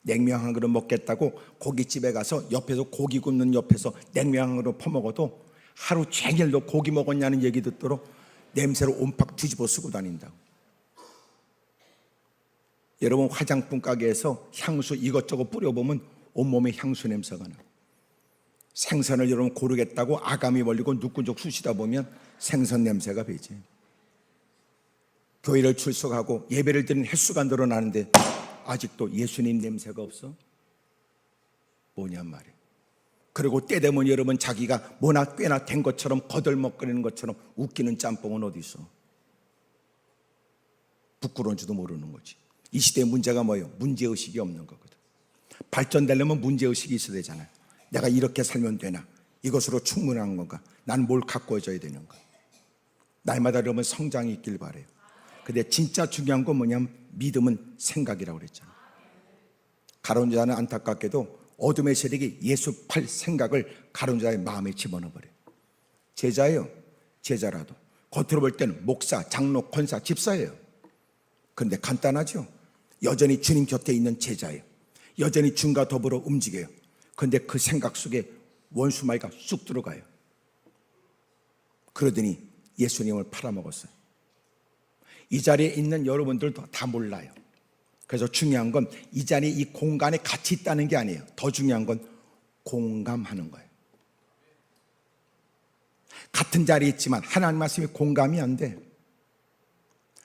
냉면 한 그릇 먹겠다고 고깃집에 가서 옆에서 고기 굽는 옆에서 냉면 한 그릇 퍼먹어도 하루 종일 너 고기 먹었냐는 얘기 듣도록 냄새를 온팍 뒤집어 쓰고 다닌다고. 여러분 화장품 가게에서 향수 이것저것 뿌려보면 온몸에 향수 냄새가 나요. 생선을 여러분 고르겠다고 아가미 벌리고 누군적 쑤시다 보면 생선 냄새가 배지. 교회를 출석하고 예배를 드리는 횟수가 늘어나는데 아직도 예수님 냄새가 없어? 뭐냔 말이에요. 그리고 때 되면 여러분 자기가 뭐나 꽤나 된 것처럼 거들먹거리는 것처럼 웃기는 짬뽕은 어디 있어? 부끄러운 줄도 모르는 거지. 이 시대의 문제가 뭐예요? 문제의식이 없는 거거든. 발전되려면 문제의식이 있어야 되잖아요. 내가 이렇게 살면 되나? 이것으로 충분한 건가? 난 뭘 가꿔줘야 되는가? 날마다 여러분 성장이 있길 바래요. 근데 진짜 중요한 건 뭐냐면 믿음은 생각이라고 그랬잖아요. 가룟 유다는 안타깝게도 어둠의 세력이 예수 팔 생각을 가룟 유다의 마음에 집어넣어버려요. 제자예요. 제자라도 겉으로 볼 때는 목사, 장로, 권사, 집사예요. 그런데 간단하죠. 여전히 주님 곁에 있는 제자예요. 여전히 주님과 더불어 움직여요. 그런데 그 생각 속에 원수마귀가 쑥 들어가요. 그러더니 예수님을 팔아먹었어요. 이 자리에 있는 여러분들도 다 몰라요. 그래서 중요한 건 이 자리에 이 공간에 같이 있다는 게 아니에요. 더 중요한 건 공감하는 거예요. 같은 자리에 있지만 하나님 말씀이 공감이 안 돼.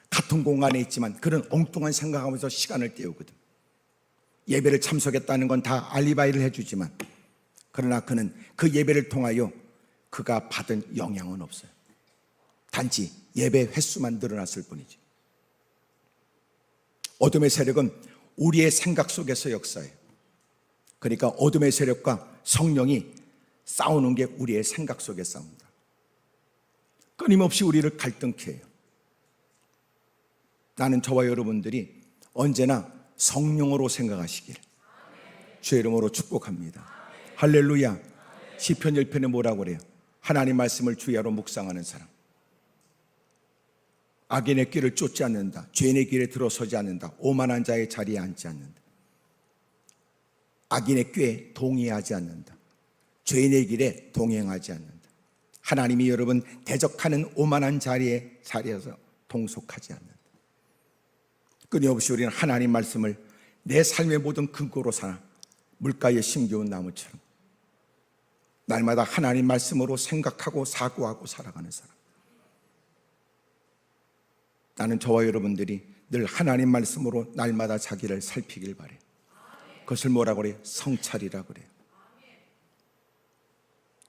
같은 공간에 있지만 그런 엉뚱한 생각하면서 시간을 때우거든. 예배를 참석했다는 건 다 알리바이를 해주지만 그러나 그는 그 예배를 통하여 그가 받은 영향은 없어요. 단지 예배 횟수만 늘어났을 뿐이지. 어둠의 세력은 우리의 생각 속에서 역사해요. 그러니까 어둠의 세력과 성령이 싸우는 게 우리의 생각 속에 싸웁니다. 끊임없이 우리를 갈등케 해요. 나는 저와 여러분들이 언제나 성령으로 생각하시길 주의 이름으로 축복합니다. 할렐루야. 시편 1편에 뭐라고 그래요? 하나님 말씀을 주야로 묵상하는 사람, 악인의 길을 쫓지 않는다. 죄인의 길에 들어서지 않는다. 오만한 자의 자리에 앉지 않는다. 악인의 꾀에 동의하지 않는다. 죄인의 길에 동행하지 않는다. 하나님이 여러분 대적하는 오만한 자리에서 동속하지 않는다. 끊임없이 우리는 하나님 말씀을 내 삶의 모든 근거로 살아 물가에 심겨운 나무처럼 날마다 하나님 말씀으로 생각하고 사고하고 살아가는 사람. 나는 저와 여러분들이 늘 하나님 말씀으로 날마다 자기를 살피길 바래요. 그것을 뭐라고 그래요? 성찰이라고 그래요.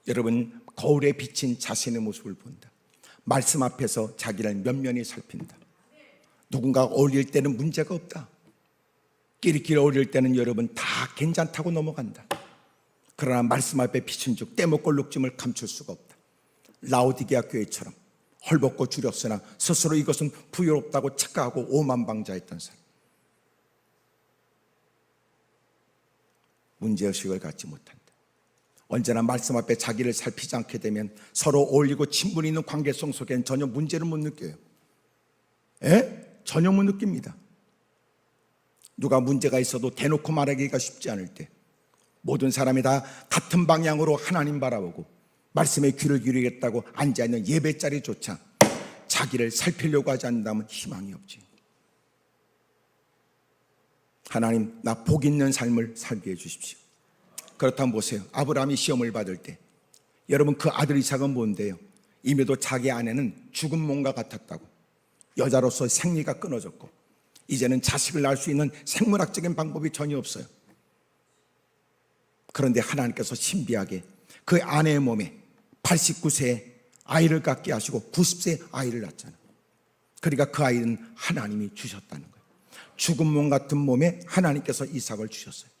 여러분 거울에 비친 자신의 모습을 본다. 말씀 앞에서 자기를 면면히 살핀다. 누군가 어울릴 때는 문제가 없다. 끼리끼리 어울릴 때는 여러분 다 괜찮다고 넘어간다. 그러나 말씀 앞에 비친 즉 떼먹고 룩짐을 감출 수가 없다. 라오디게아 교회처럼 헐벗고 줄였으나 스스로 이것은 부유롭다고 착각하고 오만방자했던 사람. 문제의식을 갖지 못한다. 언제나 말씀 앞에 자기를 살피지 않게 되면 서로 어울리고 친분이 있는 관계성 속에는 전혀 문제를 못 느껴요. 전혀 못 느낍니다. 누가 문제가 있어도 대놓고 말하기가 쉽지 않을 때 모든 사람이 다 같은 방향으로 하나님 바라보고 말씀에 귀를 기울이겠다고 앉아있는 예배자리조차 자기를 살피려고 하지 않는다면 희망이 없지. 하나님 나 복 있는 삶을 살게 해주십시오. 그렇다면 보세요. 아브라함이 시험을 받을 때 여러분 그 아들 이삭은 뭔데요? 이미도 자기 아내는 죽은 몸과 같았다고. 여자로서 생리가 끊어졌고 이제는 자식을 낳을 수 있는 생물학적인 방법이 전혀 없어요. 그런데 하나님께서 신비하게 그 아내의 몸에 89세에 아이를 갖게 하시고 90세에 아이를 낳잖아요. 그러니까 그 아이는 하나님이 주셨다는 거예요. 죽은 몸 같은 몸에 하나님께서 이삭을 주셨어요.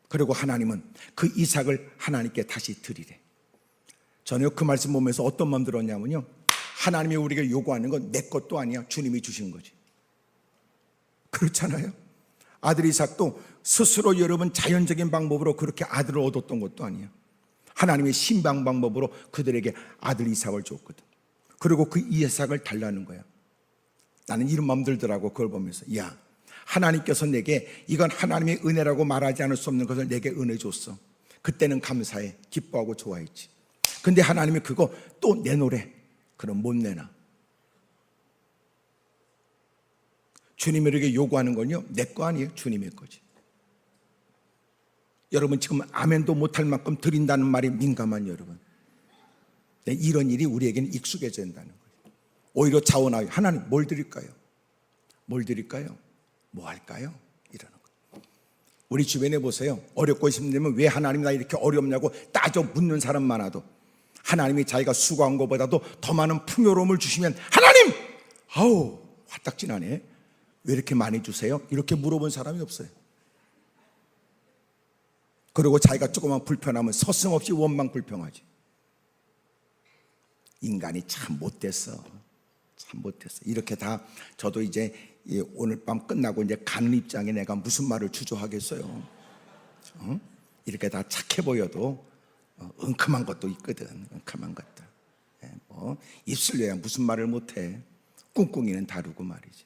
그리고 하나님은 그 이삭을 하나님께 다시 드리래. 저는 그 말씀 보면서 어떤 마음 들었냐면요, 하나님이 우리에게 요구하는 건 내 것도 아니야. 주님이 주신 거지. 그렇잖아요. 아들 이삭도 스스로 여러분 자연적인 방법으로 그렇게 아들을 얻었던 것도 아니야. 하나님의 신방 방법으로 그들에게 아들 이삭을 줬거든. 그리고 그 이삭을 달라는 거야. 나는 이런 마음 들더라고. 그걸 보면서 야, 하나님께서 내게 이건 하나님의 은혜라고 말하지 않을 수 없는 것을 내게 은혜 줬어. 그때는 감사해, 기뻐하고 좋아했지. 근데 하나님이 그거 또 내놓으래. 그럼 못 내놔. 주님에게 요구하는 건요, 내 거 아니에요. 주님의 거지. 여러분 지금 아멘도 못할 만큼 드린다는 말이 민감한 여러분, 이런 일이 우리에게는 익숙해져야 된다는 거예요. 오히려 자원하여 하나님 뭘 드릴까요? 뭘 드릴까요? 뭐 할까요? 이러는 거예요. 우리 주변에 보세요. 어렵고 힘들면 왜 하나님 나 이렇게 어렵냐고 따져 묻는 사람 많아도 하나님이 자기가 수고한 것보다도 더 많은 풍요로움을 주시면 하나님! 아우 화딱지나네. 왜 이렇게 많이 주세요? 이렇게 물어본 사람이 없어요. 그리고 자기가 조금만 불편하면 서슴없이 원망 불평하지. 인간이 참 못됐어. 참 못됐어. 이렇게 다 저도 이제 오늘 밤 끝나고 이제 가는 입장에 내가 무슨 말을 주저하겠어요. 이렇게 다 착해 보여도 은큼한 것도 있거든. 은큼한 것들. 뭐 입술로야 무슨 말을 못해. 꿍꿍이는 다르고 말이지.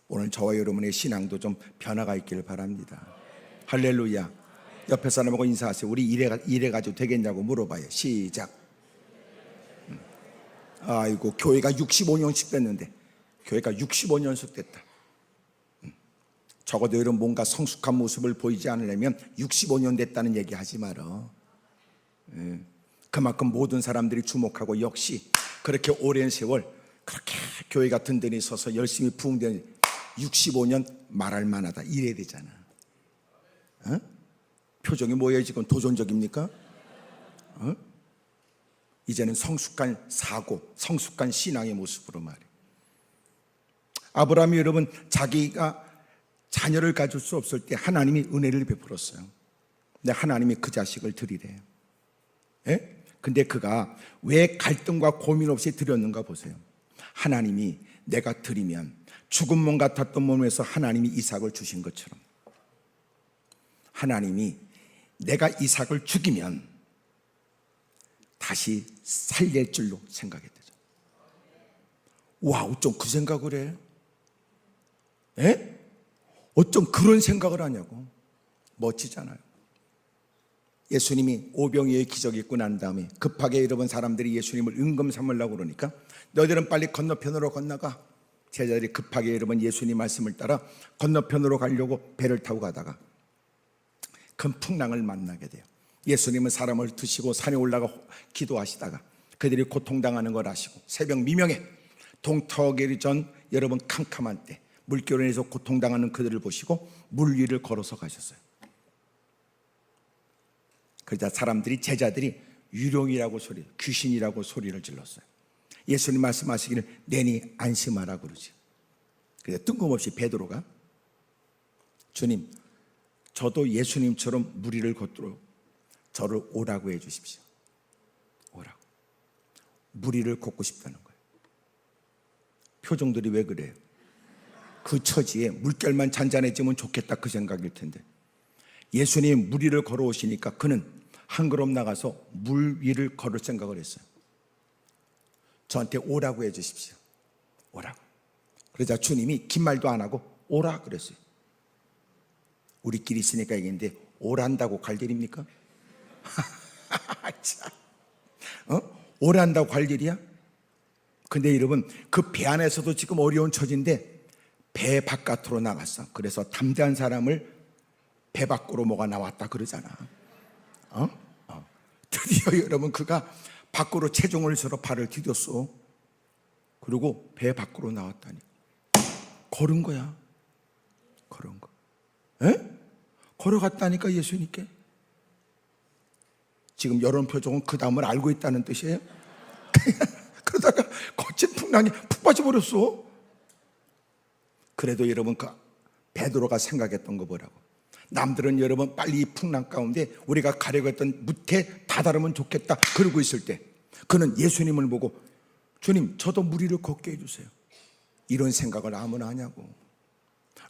오늘 저와 여러분의 신앙도 좀 변화가 있기를 바랍니다. 할렐루야. 옆에 사람하고 인사하세요. 우리 이래가지고 되겠냐고 물어봐요. 시작. 아이고 교회가 65년씩 됐는데, 교회가 65년씩 됐다. 적어도 여러분 뭔가 성숙한 모습을 보이지 않으려면 65년 됐다는 얘기 하지 마라. 그만큼 모든 사람들이 주목하고 역시 그렇게 오랜 세월 그렇게 교회가 든든히 서서 열심히 부흥된 65년 말할 만하다 이래야 되잖아. 표정이 뭐예요 지금? 도전적입니까? 이제는 성숙한 사고, 성숙한 신앙의 모습으로 말이에요. 아브라함이 여러분 자기가 자녀를 가질 수 없을 때 하나님이 은혜를 베풀었어요. 근데 하나님이 그 자식을 드리래요. 근데 그가 왜 갈등과 고민 없이 드렸는가 보세요. 하나님이 내가 드리면 죽은 몸 같았던 몸에서 하나님이 이삭을 주신 것처럼 하나님이 내가 이삭을 죽이면 다시 살릴 줄로 생각했대죠. 와, 어쩜 그 생각을 해? 어쩜 그런 생각을 하냐고. 멋지잖아요. 예수님이 오병이어의 기적이 있고 난 다음에 급하게 여러분 사람들이 예수님을 은금 삼으려고 그러니까 너희들은 빨리 건너편으로 건너가. 제자들이 급하게 여러분 예수님 말씀을 따라 건너편으로 가려고 배를 타고 가다가 큰 풍랑을 만나게 돼요. 예수님은 사람을 드시고 산에 올라가 기도하시다가 그들이 고통당하는 걸 아시고 새벽 미명에 동터기 전 여러분 캄캄한 때 물결에서 고통당하는 그들을 보시고 물 위를 걸어서 가셨어요. 그러자 사람들이, 제자들이 유령이라고 소리, 귀신이라고 소리를 질렀어요. 예수님 말씀하시기를 내니 안심하라 그러지. 그래서 뜬금없이 베드로가 주님, 저도 예수님처럼 무리를 걷도록 저를 오라고 해 주십시오. 오라고. 무리를 걷고 싶다는 거예요. 표정들이 왜 그래요? 그 처지에 물결만 잔잔해지면 좋겠다 그 생각일 텐데 예수님 무리를 걸어오시니까 그는 한 걸음 나가서 물 위를 걸을 생각을 했어요. 저한테 오라고 해 주십시오. 오라고. 그러자 주님이 긴 말도 안 하고 오라 그랬어요. 우리끼리 있으니까 얘기했는데 오란다고 갈 일입니까? 오란다고 갈 일이야? 근데 여러분 그 배 안에서도 지금 어려운 처지인데 배 바깥으로 나갔어. 그래서 담대한 사람을 배 밖으로 뭐가 나왔다 그러잖아. 드디어 여러분 그가 밖으로 체중을 실어 발을 디뎠어. 그리고 배 밖으로 나왔다니. 걸은 거야. 걸은 거. 걸어갔다니까 예수님께. 지금 이런 표정은 그 다음을 알고 있다는 뜻이에요. 그러다가 거친 풍랑이 푹 빠져버렸어. 그래도 여러분 그 베드로가 생각했던 거 뭐라고? 남들은 여러분 빨리 이 풍랑 가운데 우리가 가려고 했던 무태 다다르면 좋겠다 그러고 있을 때 그는 예수님을 보고 주님, 저도 물 위를 걷게 해주세요. 이런 생각을 아무나 하냐고.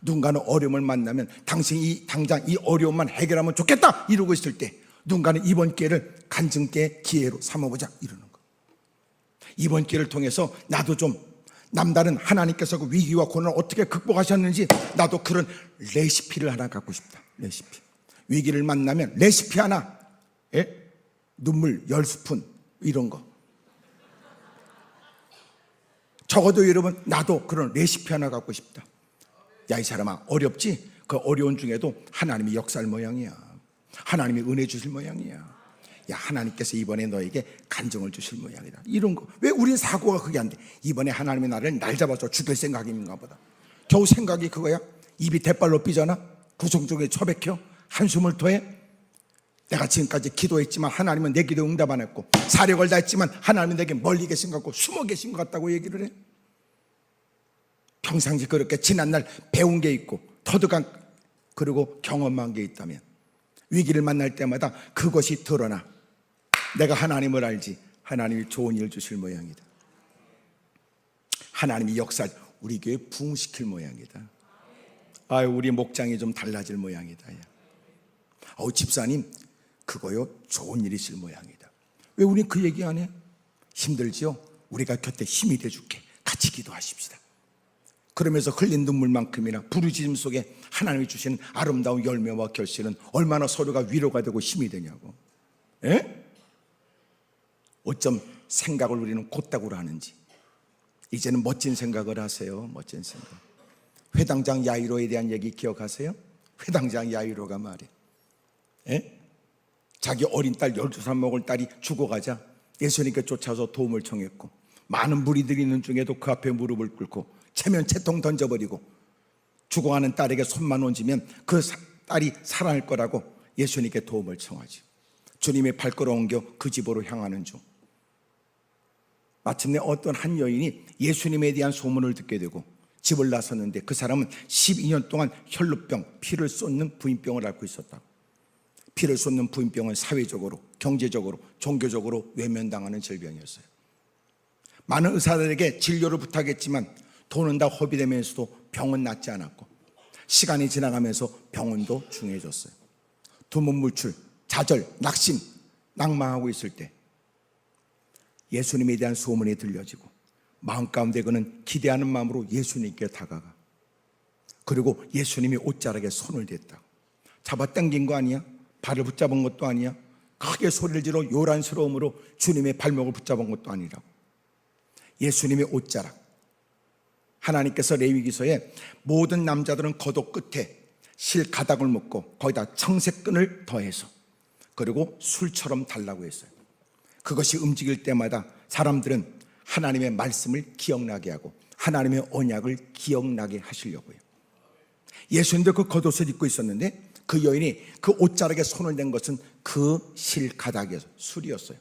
누군가는 어려움을 만나면 당신이 당장 이 어려움만 해결하면 좋겠다 이러고 있을 때 누군가는 이번 기회를 간증의 기회로 삼아보자 이러는 거. 이번 기회를 통해서 나도 좀 남다른 하나님께서 그 위기와 고난을 어떻게 극복하셨는지 나도 그런 레시피를 하나 갖고 싶다. 레시피. 위기를 만나면 레시피 하나, 예? 눈물 10스푼 이런 거. 적어도 여러분 나도 그런 레시피 하나 갖고 싶다. 야, 이 사람아, 어렵지? 그 어려운 중에도 하나님이 역사할 모양이야. 하나님이 은혜 주실 모양이야. 야, 하나님께서 이번에 너에게 간증을 주실 모양이다. 이런 거. 왜 우린 사고가 그게 안 돼? 이번에 하나님이 나를 날 잡아서 죽일 생각인가 보다. 겨우 생각이 그거야? 입이 대발로 삐잖아? 구성중에 처박혀? 한숨을 토해? 내가 지금까지 기도했지만 하나님은 내 기도에 응답 안 했고, 사력을 다했지만 하나님은 내게 멀리 계신 것 같고 숨어 계신 것 같다고 얘기를 해. 평상시 그렇게 지난날 배운 게 있고 터득한 그리고 경험한 게 있다면 위기를 만날 때마다 그것이 드러나 내가 하나님을 알지, 하나님이 좋은 일 주실 모양이다. 하나님이 역사 우리 교회 부흥시킬 모양이다. 아유, 우리 목장이 좀 달라질 모양이다. 집사님, 그거요 좋은 일이실 모양이다. 왜 우린 그 얘기 안 해? 힘들지요? 우리가 곁에 힘이 돼줄게. 같이 기도하십시다. 그러면서 흘린 눈물만큼이나 부르짖음 속에 하나님이 주신 아름다운 열매와 결실은 얼마나 서로가 위로가 되고 힘이 되냐고. 예? 어쩜 생각을 우리는 곧다구로 하는지. 이제는 멋진 생각을 하세요. 멋진 생각. 회당장 야이로에 대한 얘기 기억하세요? 회당장 야이로가 말이에요. 예? 자기 어린 딸 12살 먹을 딸이 죽어가자 예수님께 쫓아서 도움을 청했고, 많은 무리들이 있는 중에도 그 앞에 무릎을 꿇고 체면 채통 던져버리고 죽어가는 딸에게 손만 얹으면 그 딸이 살아날 거라고 예수님께 도움을 청하죠. 주님의 발걸음 옮겨 그 집으로 향하는 중 마침내 어떤 한 여인이 예수님에 대한 소문을 듣게 되고 집을 나섰는데, 그 사람은 12년 동안 혈루병, 피를 쏟는 부인병을 앓고 있었다. 피를 쏟는 부인병은 사회적으로, 경제적으로, 종교적으로 외면당하는 질병이었어요. 많은 의사들에게 진료를 부탁했지만 돈은 다 허비되면서도 병은 낫지 않았고, 시간이 지나가면서 병원도 중해졌어요. 두문물출, 좌절, 낙심, 낭망하고 있을 때 예수님에 대한 소문이 들려지고 마음 가운데 그는 기대하는 마음으로 예수님께 다가가, 그리고 예수님이 옷자락에 손을 댔다. 잡아당긴 거 아니야? 발을 붙잡은 것도 아니야? 크게 소리를 지르 요란스러움으로 주님의 발목을 붙잡은 것도 아니라고. 예수님의 옷자락. 하나님께서 레위기서에 모든 남자들은 겉옷 끝에 실 가닥을 묶고 거기다 청색끈을 더해서 그리고 술처럼 달라고 했어요. 그것이 움직일 때마다 사람들은 하나님의 말씀을 기억나게 하고 하나님의 언약을 기억나게 하시려고요. 예수님도 그 겉옷을 입고 있었는데 그 여인이 그 옷자락에 손을 댄 것은 그 실 가닥에서 술이었어요.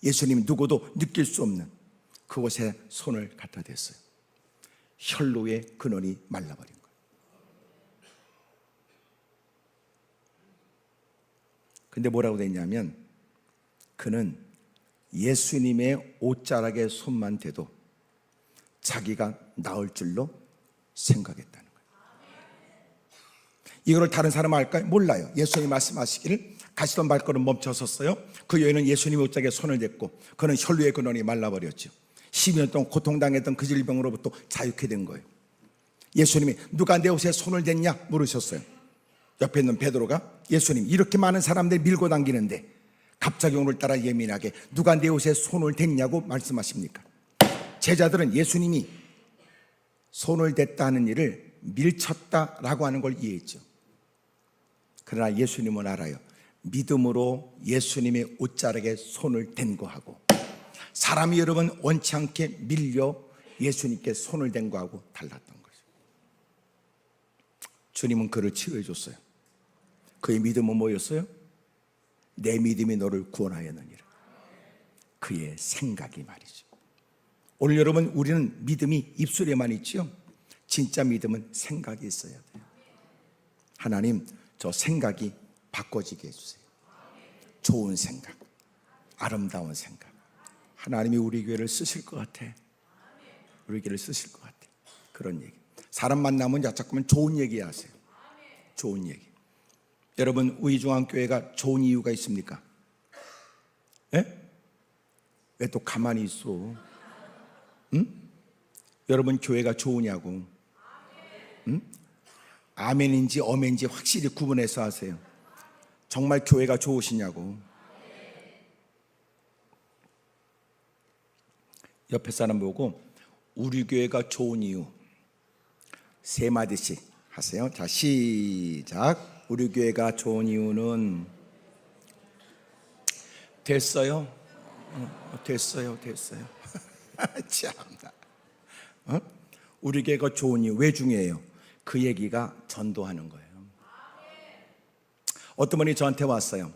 예수님이 누구도 느낄 수 없는 그곳에 손을 갖다 댔어요. 혈루의 근원이 말라버린 거예요. 근데 뭐라고 됐냐면 그는 예수님의 옷자락에 손만 대도 자기가 나을 줄로 생각했다는 거예요. 이거를 다른 사람은 알까요? 몰라요. 예수님이 말씀하시기를 가시던 발걸음 멈춰섰어요. 그 여인은 예수님의 옷자락에 손을 댔고 그는 혈루의 근원이 말라버렸죠. 12년 동안 고통당했던 그 질병으로부터 자유케 된 거예요. 예수님이 누가 내 옷에 손을 댔냐 물으셨어요. 옆에 있는 베드로가 예수님, 이렇게 많은 사람들이 밀고 당기는데 갑자기 오늘따라 예민하게 누가 내 옷에 손을 댔냐고 말씀하십니까? 제자들은 예수님이 손을 댔다는 일을 밀쳤다라고 하는 걸 이해했죠. 그러나 예수님은 알아요. 믿음으로 예수님의 옷자락에 손을 댄 거하고 사람이 여러분 원치 않게 밀려 예수님께 손을 댄 거하고 달랐던 거죠. 주님은 그를 치유해 줬어요. 그의 믿음은 뭐였어요? 내 믿음이 너를 구원하였느니라. 그의 생각이 말이죠. 오늘 여러분, 우리는 믿음이 입술에만 있죠. 진짜 믿음은 생각이 있어야 돼요. 하나님, 저 생각이 바꿔지게 해주세요. 좋은 생각, 아름다운 생각. 하나님이 우리 교회를 쓰실 것 같아. 우리 교회를 쓰실 것 같아. 그런 얘기. 사람 만나면 자꾸만 좋은 얘기 하세요. 좋은 얘기. 여러분, 우이중앙교회가 좋은 이유가 있습니까? 예? 왜 또 가만히 있어? 응? 여러분 교회가 좋으냐고? 응? 아멘인지 어멘인지 확실히 구분해서 하세요. 정말 교회가 좋으시냐고? 옆에 사람 보고 우리 교회가 좋은 이유 3마디씩 하세요. 자, 시작. 우리 교회가 좋은 이유는 됐어요. 됐어요. 참나. 우리 교회가 좋은 이유 왜 중요해요? 그 얘기가 전도하는 거예요. 어떤 분이 저한테 왔어요.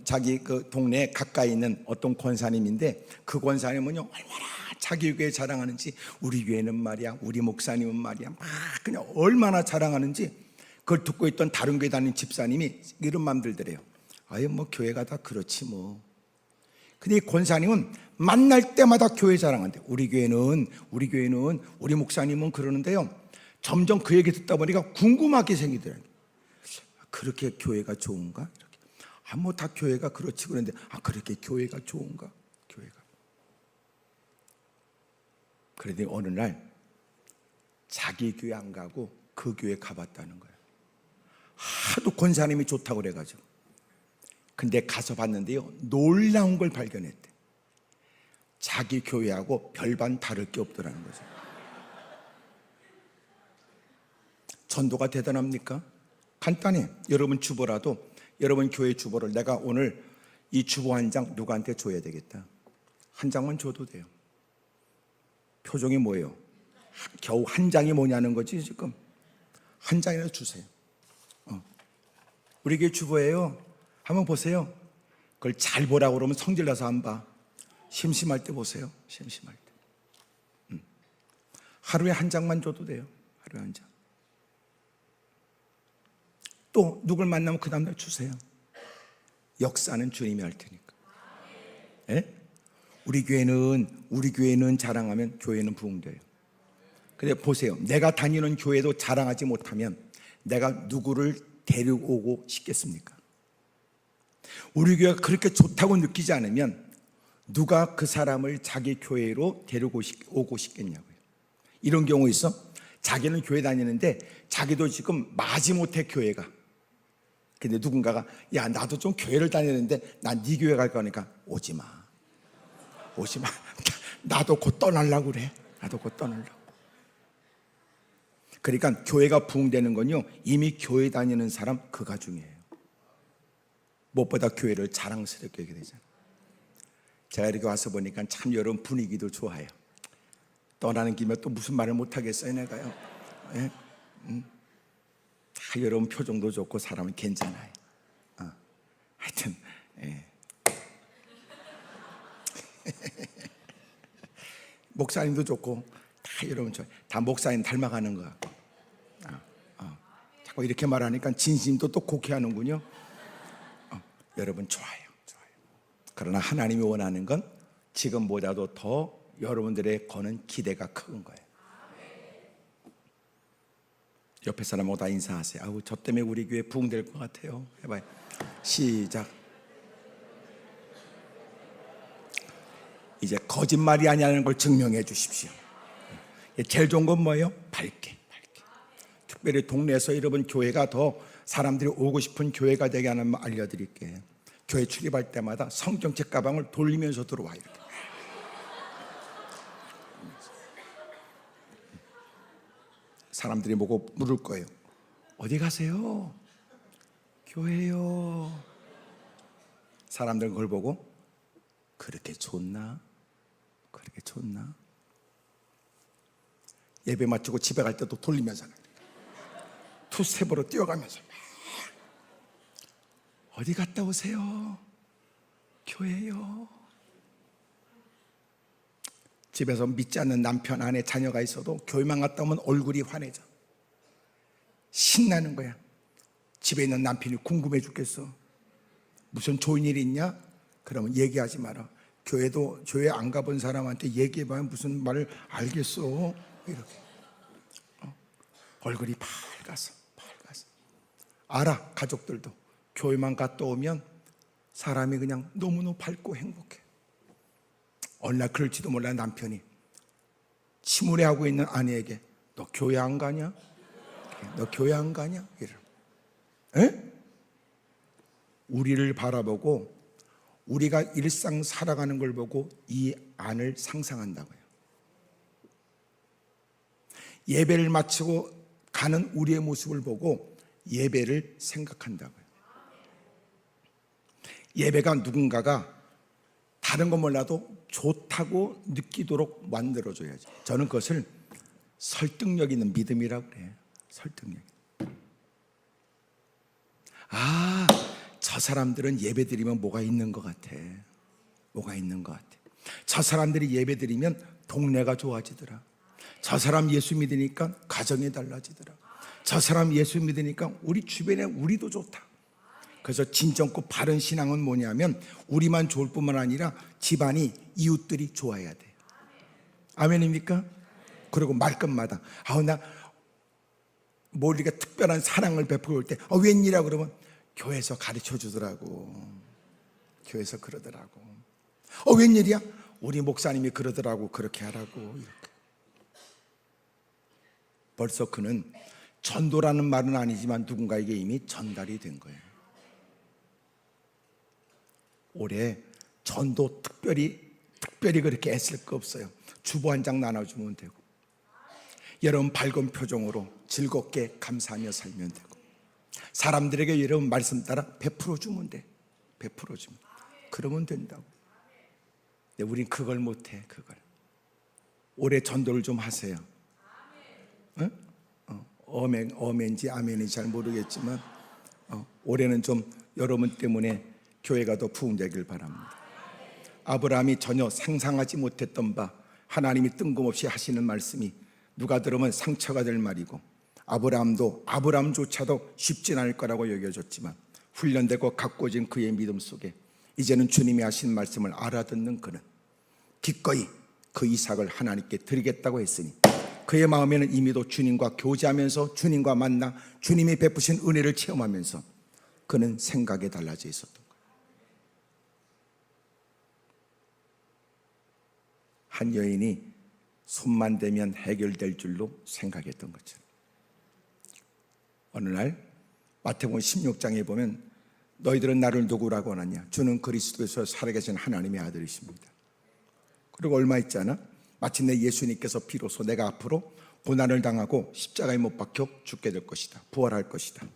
자기 그 동네에 가까이 있는 어떤 권사님인데 그 권사님은요 얼마나 자기 교회 자랑하는지, 우리 교회는 말이야, 우리 목사님은 말이야, 막 그냥 얼마나 자랑하는지 그걸 듣고 있던 다른 교회 다니는 집사님이 이런 맘 들더래요. 아유 뭐 교회가 다 그렇지 뭐. 근데 이 권사님은 만날 때마다 교회 자랑한대. 우리 교회는 우리 목사님은 그러는데요, 점점 그 얘기 듣다 보니까 궁금하게 생기더라고요. 그렇게 교회가 좋은가? 뭐 다 교회가 그렇지 그런데 그렇게 교회가 좋은가? 교회가. 그런데 어느 날 자기 교회 안 가고 그 교회 가봤다는 거예요. 하도 권사님이 좋다고 그래가지고. 근데 가서 봤는데요, 놀라운 걸 발견했대. 자기 교회하고 별반 다를 게 없더라는 거죠. 전도가 대단합니까? 간단히 여러분 주보라도, 여러분 교회 주보를 내가 오늘 이 주보 한 장 누구한테 줘야 되겠다. 한 장만 줘도 돼요. 표정이 뭐예요? 겨우 한 장이 뭐냐는 거지 지금. 한 장이라도 주세요. 우리 교회 주보예요. 한번 보세요. 그걸 잘 보라고 그러면 성질나서 안 봐. 심심할 때 보세요. 심심할 때. 하루에 한 장만 줘도 돼요. 하루에 한 장. 또 누굴 만나면 그 다음날 주세요. 역사는 주님이 할 테니까. 예? 우리 교회는 자랑하면 교회는 부흥돼요. 근데 보세요. 내가 다니는 교회도 자랑하지 못하면 내가 누구를 데려오고 싶겠습니까? 우리 교회가 그렇게 좋다고 느끼지 않으면 누가 그 사람을 자기 교회로 데리고 싶겠냐고요. 이런 경우 있어. 자기는 교회 다니는데 자기도 지금 마지못해 교회가. 근데 누군가가 야 나도 좀 교회를 다니는데 난 네 교회 갈 거니까 오지 마. 나도 곧 떠나려고 그래. 나도 곧 떠나려고. 그러니까 교회가 부흥되는 건요, 이미 교회 다니는 사람 그가 중요해요. 무엇보다 교회를 자랑스럽게 하게 되잖아요. 제가 이렇게 와서 보니까 참 여러분 분위기도 좋아요. 떠나는 김에 또 무슨 말을 못하겠어요 내가요. 예? 다 여러분 표정도 좋고 사람은 괜찮아요. 하여튼 예. 목사님도 좋고 다 여러분 좋아요. 다 목사님 닮아가는 거 같고. 자꾸 이렇게 말하니까 진심도 또 곡해하는군요. 여러분 좋아요. 그러나 하나님이 원하는 건 지금보다도 더 여러분들의 거는 기대가 큰 거예요. 옆에 사람하고 다 인사하세요. 아우 저 때문에 우리 교회 부흥될 것 같아요. 해봐요. 시작. 이제 거짓말이 아니라는 걸 증명해 주십시오. 제일 좋은 건 뭐예요? 밝게. 특별히 동네에서 여러분 교회가 더 사람들이 오고 싶은 교회가 되게 하는 거 알려드릴게요. 교회 출입할 때마다 성경책 가방을 돌리면서 들어와 이렇게. 사람들이 보고 물을 거예요. 어디 가세요? 교회요. 사람들은 그걸 보고 그렇게 좋나? 예배 마치고 집에 갈 때도 돌리면서 투스텝으로 뛰어가면서 어디 갔다 오세요? 교회요. 집에서 믿지 않는 남편, 아내, 자녀가 있어도 교회만 갔다 오면 얼굴이 환해져. 신나는 거야. 집에 있는 남편이 궁금해 죽겠어. 무슨 좋은 일이 있냐? 그러면 얘기하지 마라. 교회 안 가본 사람한테 얘기해봐야 무슨 말을 알겠어. 이렇게 얼굴이 밝아서 알아. 가족들도 교회만 갔다 오면 사람이 그냥 너무너무 밝고 행복해. 어느 날 그럴지도 몰라 남편이 침울해하고 있는 아내에게 너 교회 안 가냐? 너 교회 안 가냐? 에? 우리를 바라보고 우리가 일상 살아가는 걸 보고 이 안을 상상한다고요. 예배를 마치고 가는 우리의 모습을 보고 예배를 생각한다고요. 예배가 누군가가 다른 건 몰라도 좋다고 느끼도록 만들어줘야죠. 저는 그것을 설득력 있는 믿음이라고 그래요. 설득력. 아, 저 사람들은 예배 드리면 뭐가 있는 것 같아. 뭐가 있는 것 같아. 저 사람들이 예배 드리면 동네가 좋아지더라. 저 사람 예수 믿으니까 가정이 달라지더라. 저 사람 예수 믿으니까 우리 주변에 우리도 좋다. 그래서 진정고 바른 신앙은 뭐냐면 우리만 좋을 뿐만 아니라 집안이 이웃들이 좋아야 돼요. 아멘입니까? 그리고 말끝마다 나 뭐 우리가 특별한 사랑을 베풀 때 웬일이야 그러면 교회에서 가르쳐 주더라고. 교회에서 그러더라고. 웬일이야? 우리 목사님이 그러더라고. 그렇게 하라고. 이렇게. 벌써 그는 전도라는 말은 아니지만 누군가에게 이미 전달이 된 거예요. 올해 전도 특별히 그렇게 애쓸 거 없어요. 주보 한 장 나눠주면 되고 여러분 밝은 표정으로 즐겁게 감사하며 살면 되고 사람들에게 여러분 말씀 따라 베풀어 주면 돼. 베풀어 주면 그러면 된다고. 근데 우린 그걸 못해. 그걸 올해 전도를 좀 하세요. 응? 어멘지 아멘인지 잘 모르겠지만 올해는 좀 여러분 때문에 교회가 더 부흥되길 바랍니다. 아브라함이 전혀 상상하지 못했던 바 하나님이 뜬금없이 하시는 말씀이 누가 들으면 상처가 될 말이고 아브라함조차도 쉽진 않을 거라고 여겨졌지만 훈련되고 가꿔진 그의 믿음 속에 이제는 주님이 하신 말씀을 알아듣는 그는 기꺼이 그 이삭을 하나님께 드리겠다고 했으니 그의 마음에는 이미도 주님과 교제하면서 주님과 만나 주님이 베푸신 은혜를 체험하면서 그는 생각이 달라져 있었던 거예요. 한 여인이 손만 대면 해결될 줄로 생각했던 것처럼 어느 날 마태복음 16장에 보면 너희들은 나를 누구라고 하느냐? 주는 그리스도에서 살아계신 하나님의 아들이십니다. 그리고 얼마 있지 않아? 마침내 예수님께서 비로소 내가 앞으로 고난을 당하고 십자가에 못 박혀 죽게 될 것이다. 부활할 것이다.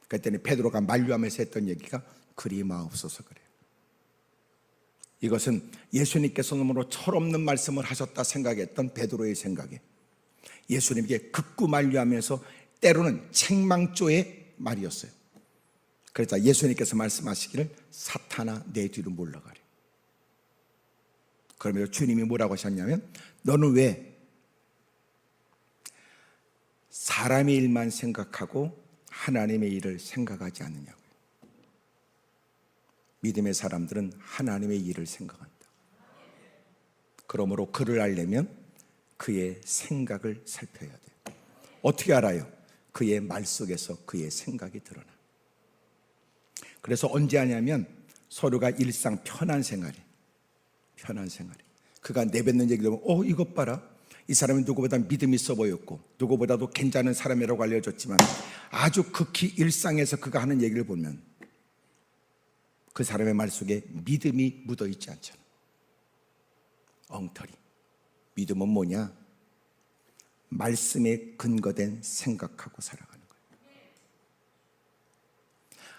그랬더니 베드로가 만류하면서 했던 얘기가 그리 마옵소서 그래요. 이것은 예수님께서 너무나 철없는 말씀을 하셨다 생각했던 베드로의 생각에 예수님께 극구 만류하면서 때로는 책망조의 말이었어요. 그래서 예수님께서 말씀하시기를 사탄아 내 뒤로 물러가래. 그러면서 주님이 뭐라고 하셨냐면 너는 왜 사람의 일만 생각하고 하나님의 일을 생각하지 않느냐고요. 믿음의 사람들은 하나님의 일을 생각한다. 그러므로 그를 알려면 그의 생각을 살펴야 돼요. 어떻게 알아요? 그의 말 속에서 그의 생각이 드러나. 그래서 언제 하냐면 서로가 일상 편한 생활이 그가 내뱉는 얘기 들으면 이것 봐라. 이 사람은 누구보다 믿음 있어 보였고 누구보다도 괜찮은 사람이라고 알려졌지만 아주 극히 일상에서 그가 하는 얘기를 보면 그 사람의 말 속에 믿음이 묻어 있지 않잖아. 엉터리. 믿음은 뭐냐? 말씀에 근거된 생각하고 살아가는 거예요.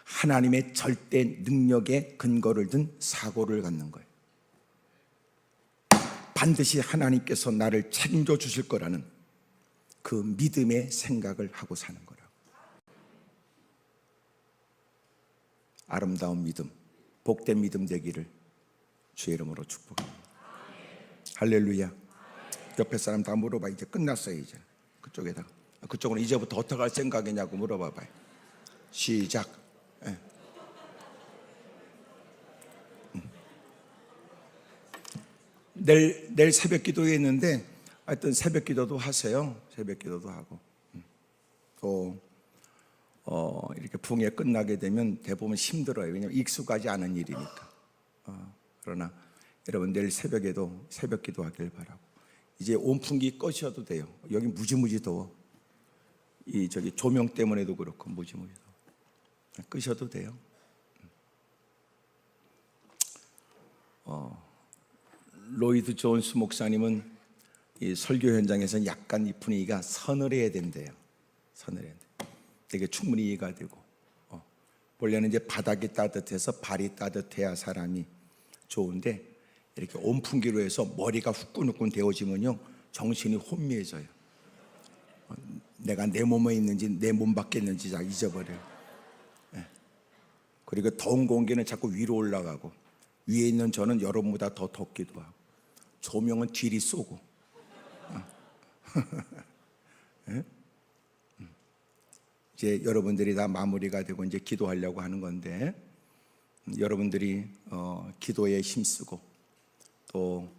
하나님의 절대 능력에 근거를 둔 사고를 갖는 거예요. 반드시 하나님께서 나를 책임져 주실 거라는 그 믿음의 생각을 하고 사는 거라고. 아름다운 믿음, 복된 믿음 되기를 주의 이름으로 축복합니다. 할렐루야. 옆에 사람 다 물어봐. 이제 끝났어요. 이제 그쪽은 이제부터 어떻게 할 생각이냐고 물어봐봐요. 시작. 내일 새벽 기도에 있는데 하여튼 새벽 기도도 하세요. 새벽 기도도 하고 또 이렇게 붕괴 끝나게 되면 대부분 힘들어요. 왜냐하면 익숙하지 않은 일이니까. 그러나 여러분 내일 새벽에도 새벽 기도하길 바라고. 이제 온풍기 꺼셔도 돼요. 여기 무지무지 더워. 저기 조명 때문에도 그렇고 무지무지 더워. 끄셔도 돼요. 로이드 존스 목사님은 이 설교 현장에서 약간 이 분위기가 서늘해야 된대요. 서늘해야 돼. 되게 충분히 이해가 되고. 원래는 이제 바닥이 따뜻해서 발이 따뜻해야 사람이 좋은데 이렇게 온풍기로 해서 머리가 후끈후끈 데워지면요 정신이 혼미해져요. 내가 내 몸에 있는지 내 몸 밖에 있는지 다 잊어버려요. 그리고 더운 공기는 자꾸 위로 올라가고 위에 있는 저는 여러분보다 더 덥기도 하고 조명은 뒤리 쏘고 이제 여러분들이 다 마무리가 되고 이제 기도하려고 하는 건데 여러분들이 기도에 힘쓰고 또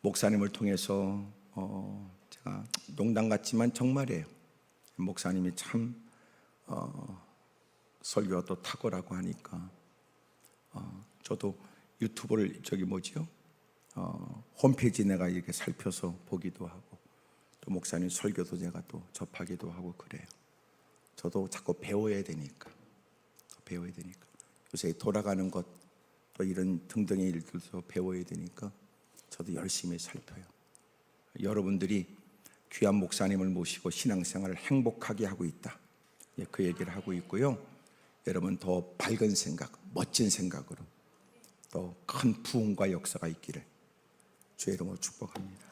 목사님을 통해서 제가 농담 같지만 정말이에요. 목사님이 참 설교가 또 탁월하고 하니까 저도 유튜브를 홈페이지 내가 이렇게 살펴서 보기도 하고 또 목사님 설교도 제가 또 접하기도 하고 그래요. 저도 자꾸 배워야 되니까 요새 돌아가는 것 또 이런 등등의 일들도 배워야 되니까 저도 열심히 살펴요. 여러분들이 귀한 목사님을 모시고 신앙생활을 행복하게 하고 있다. 그 얘기를 하고 있고요. 여러분 더 밝은 생각, 멋진 생각으로 또 큰 부흥과 역사가 있기를 주의 이름으로 축복합니다.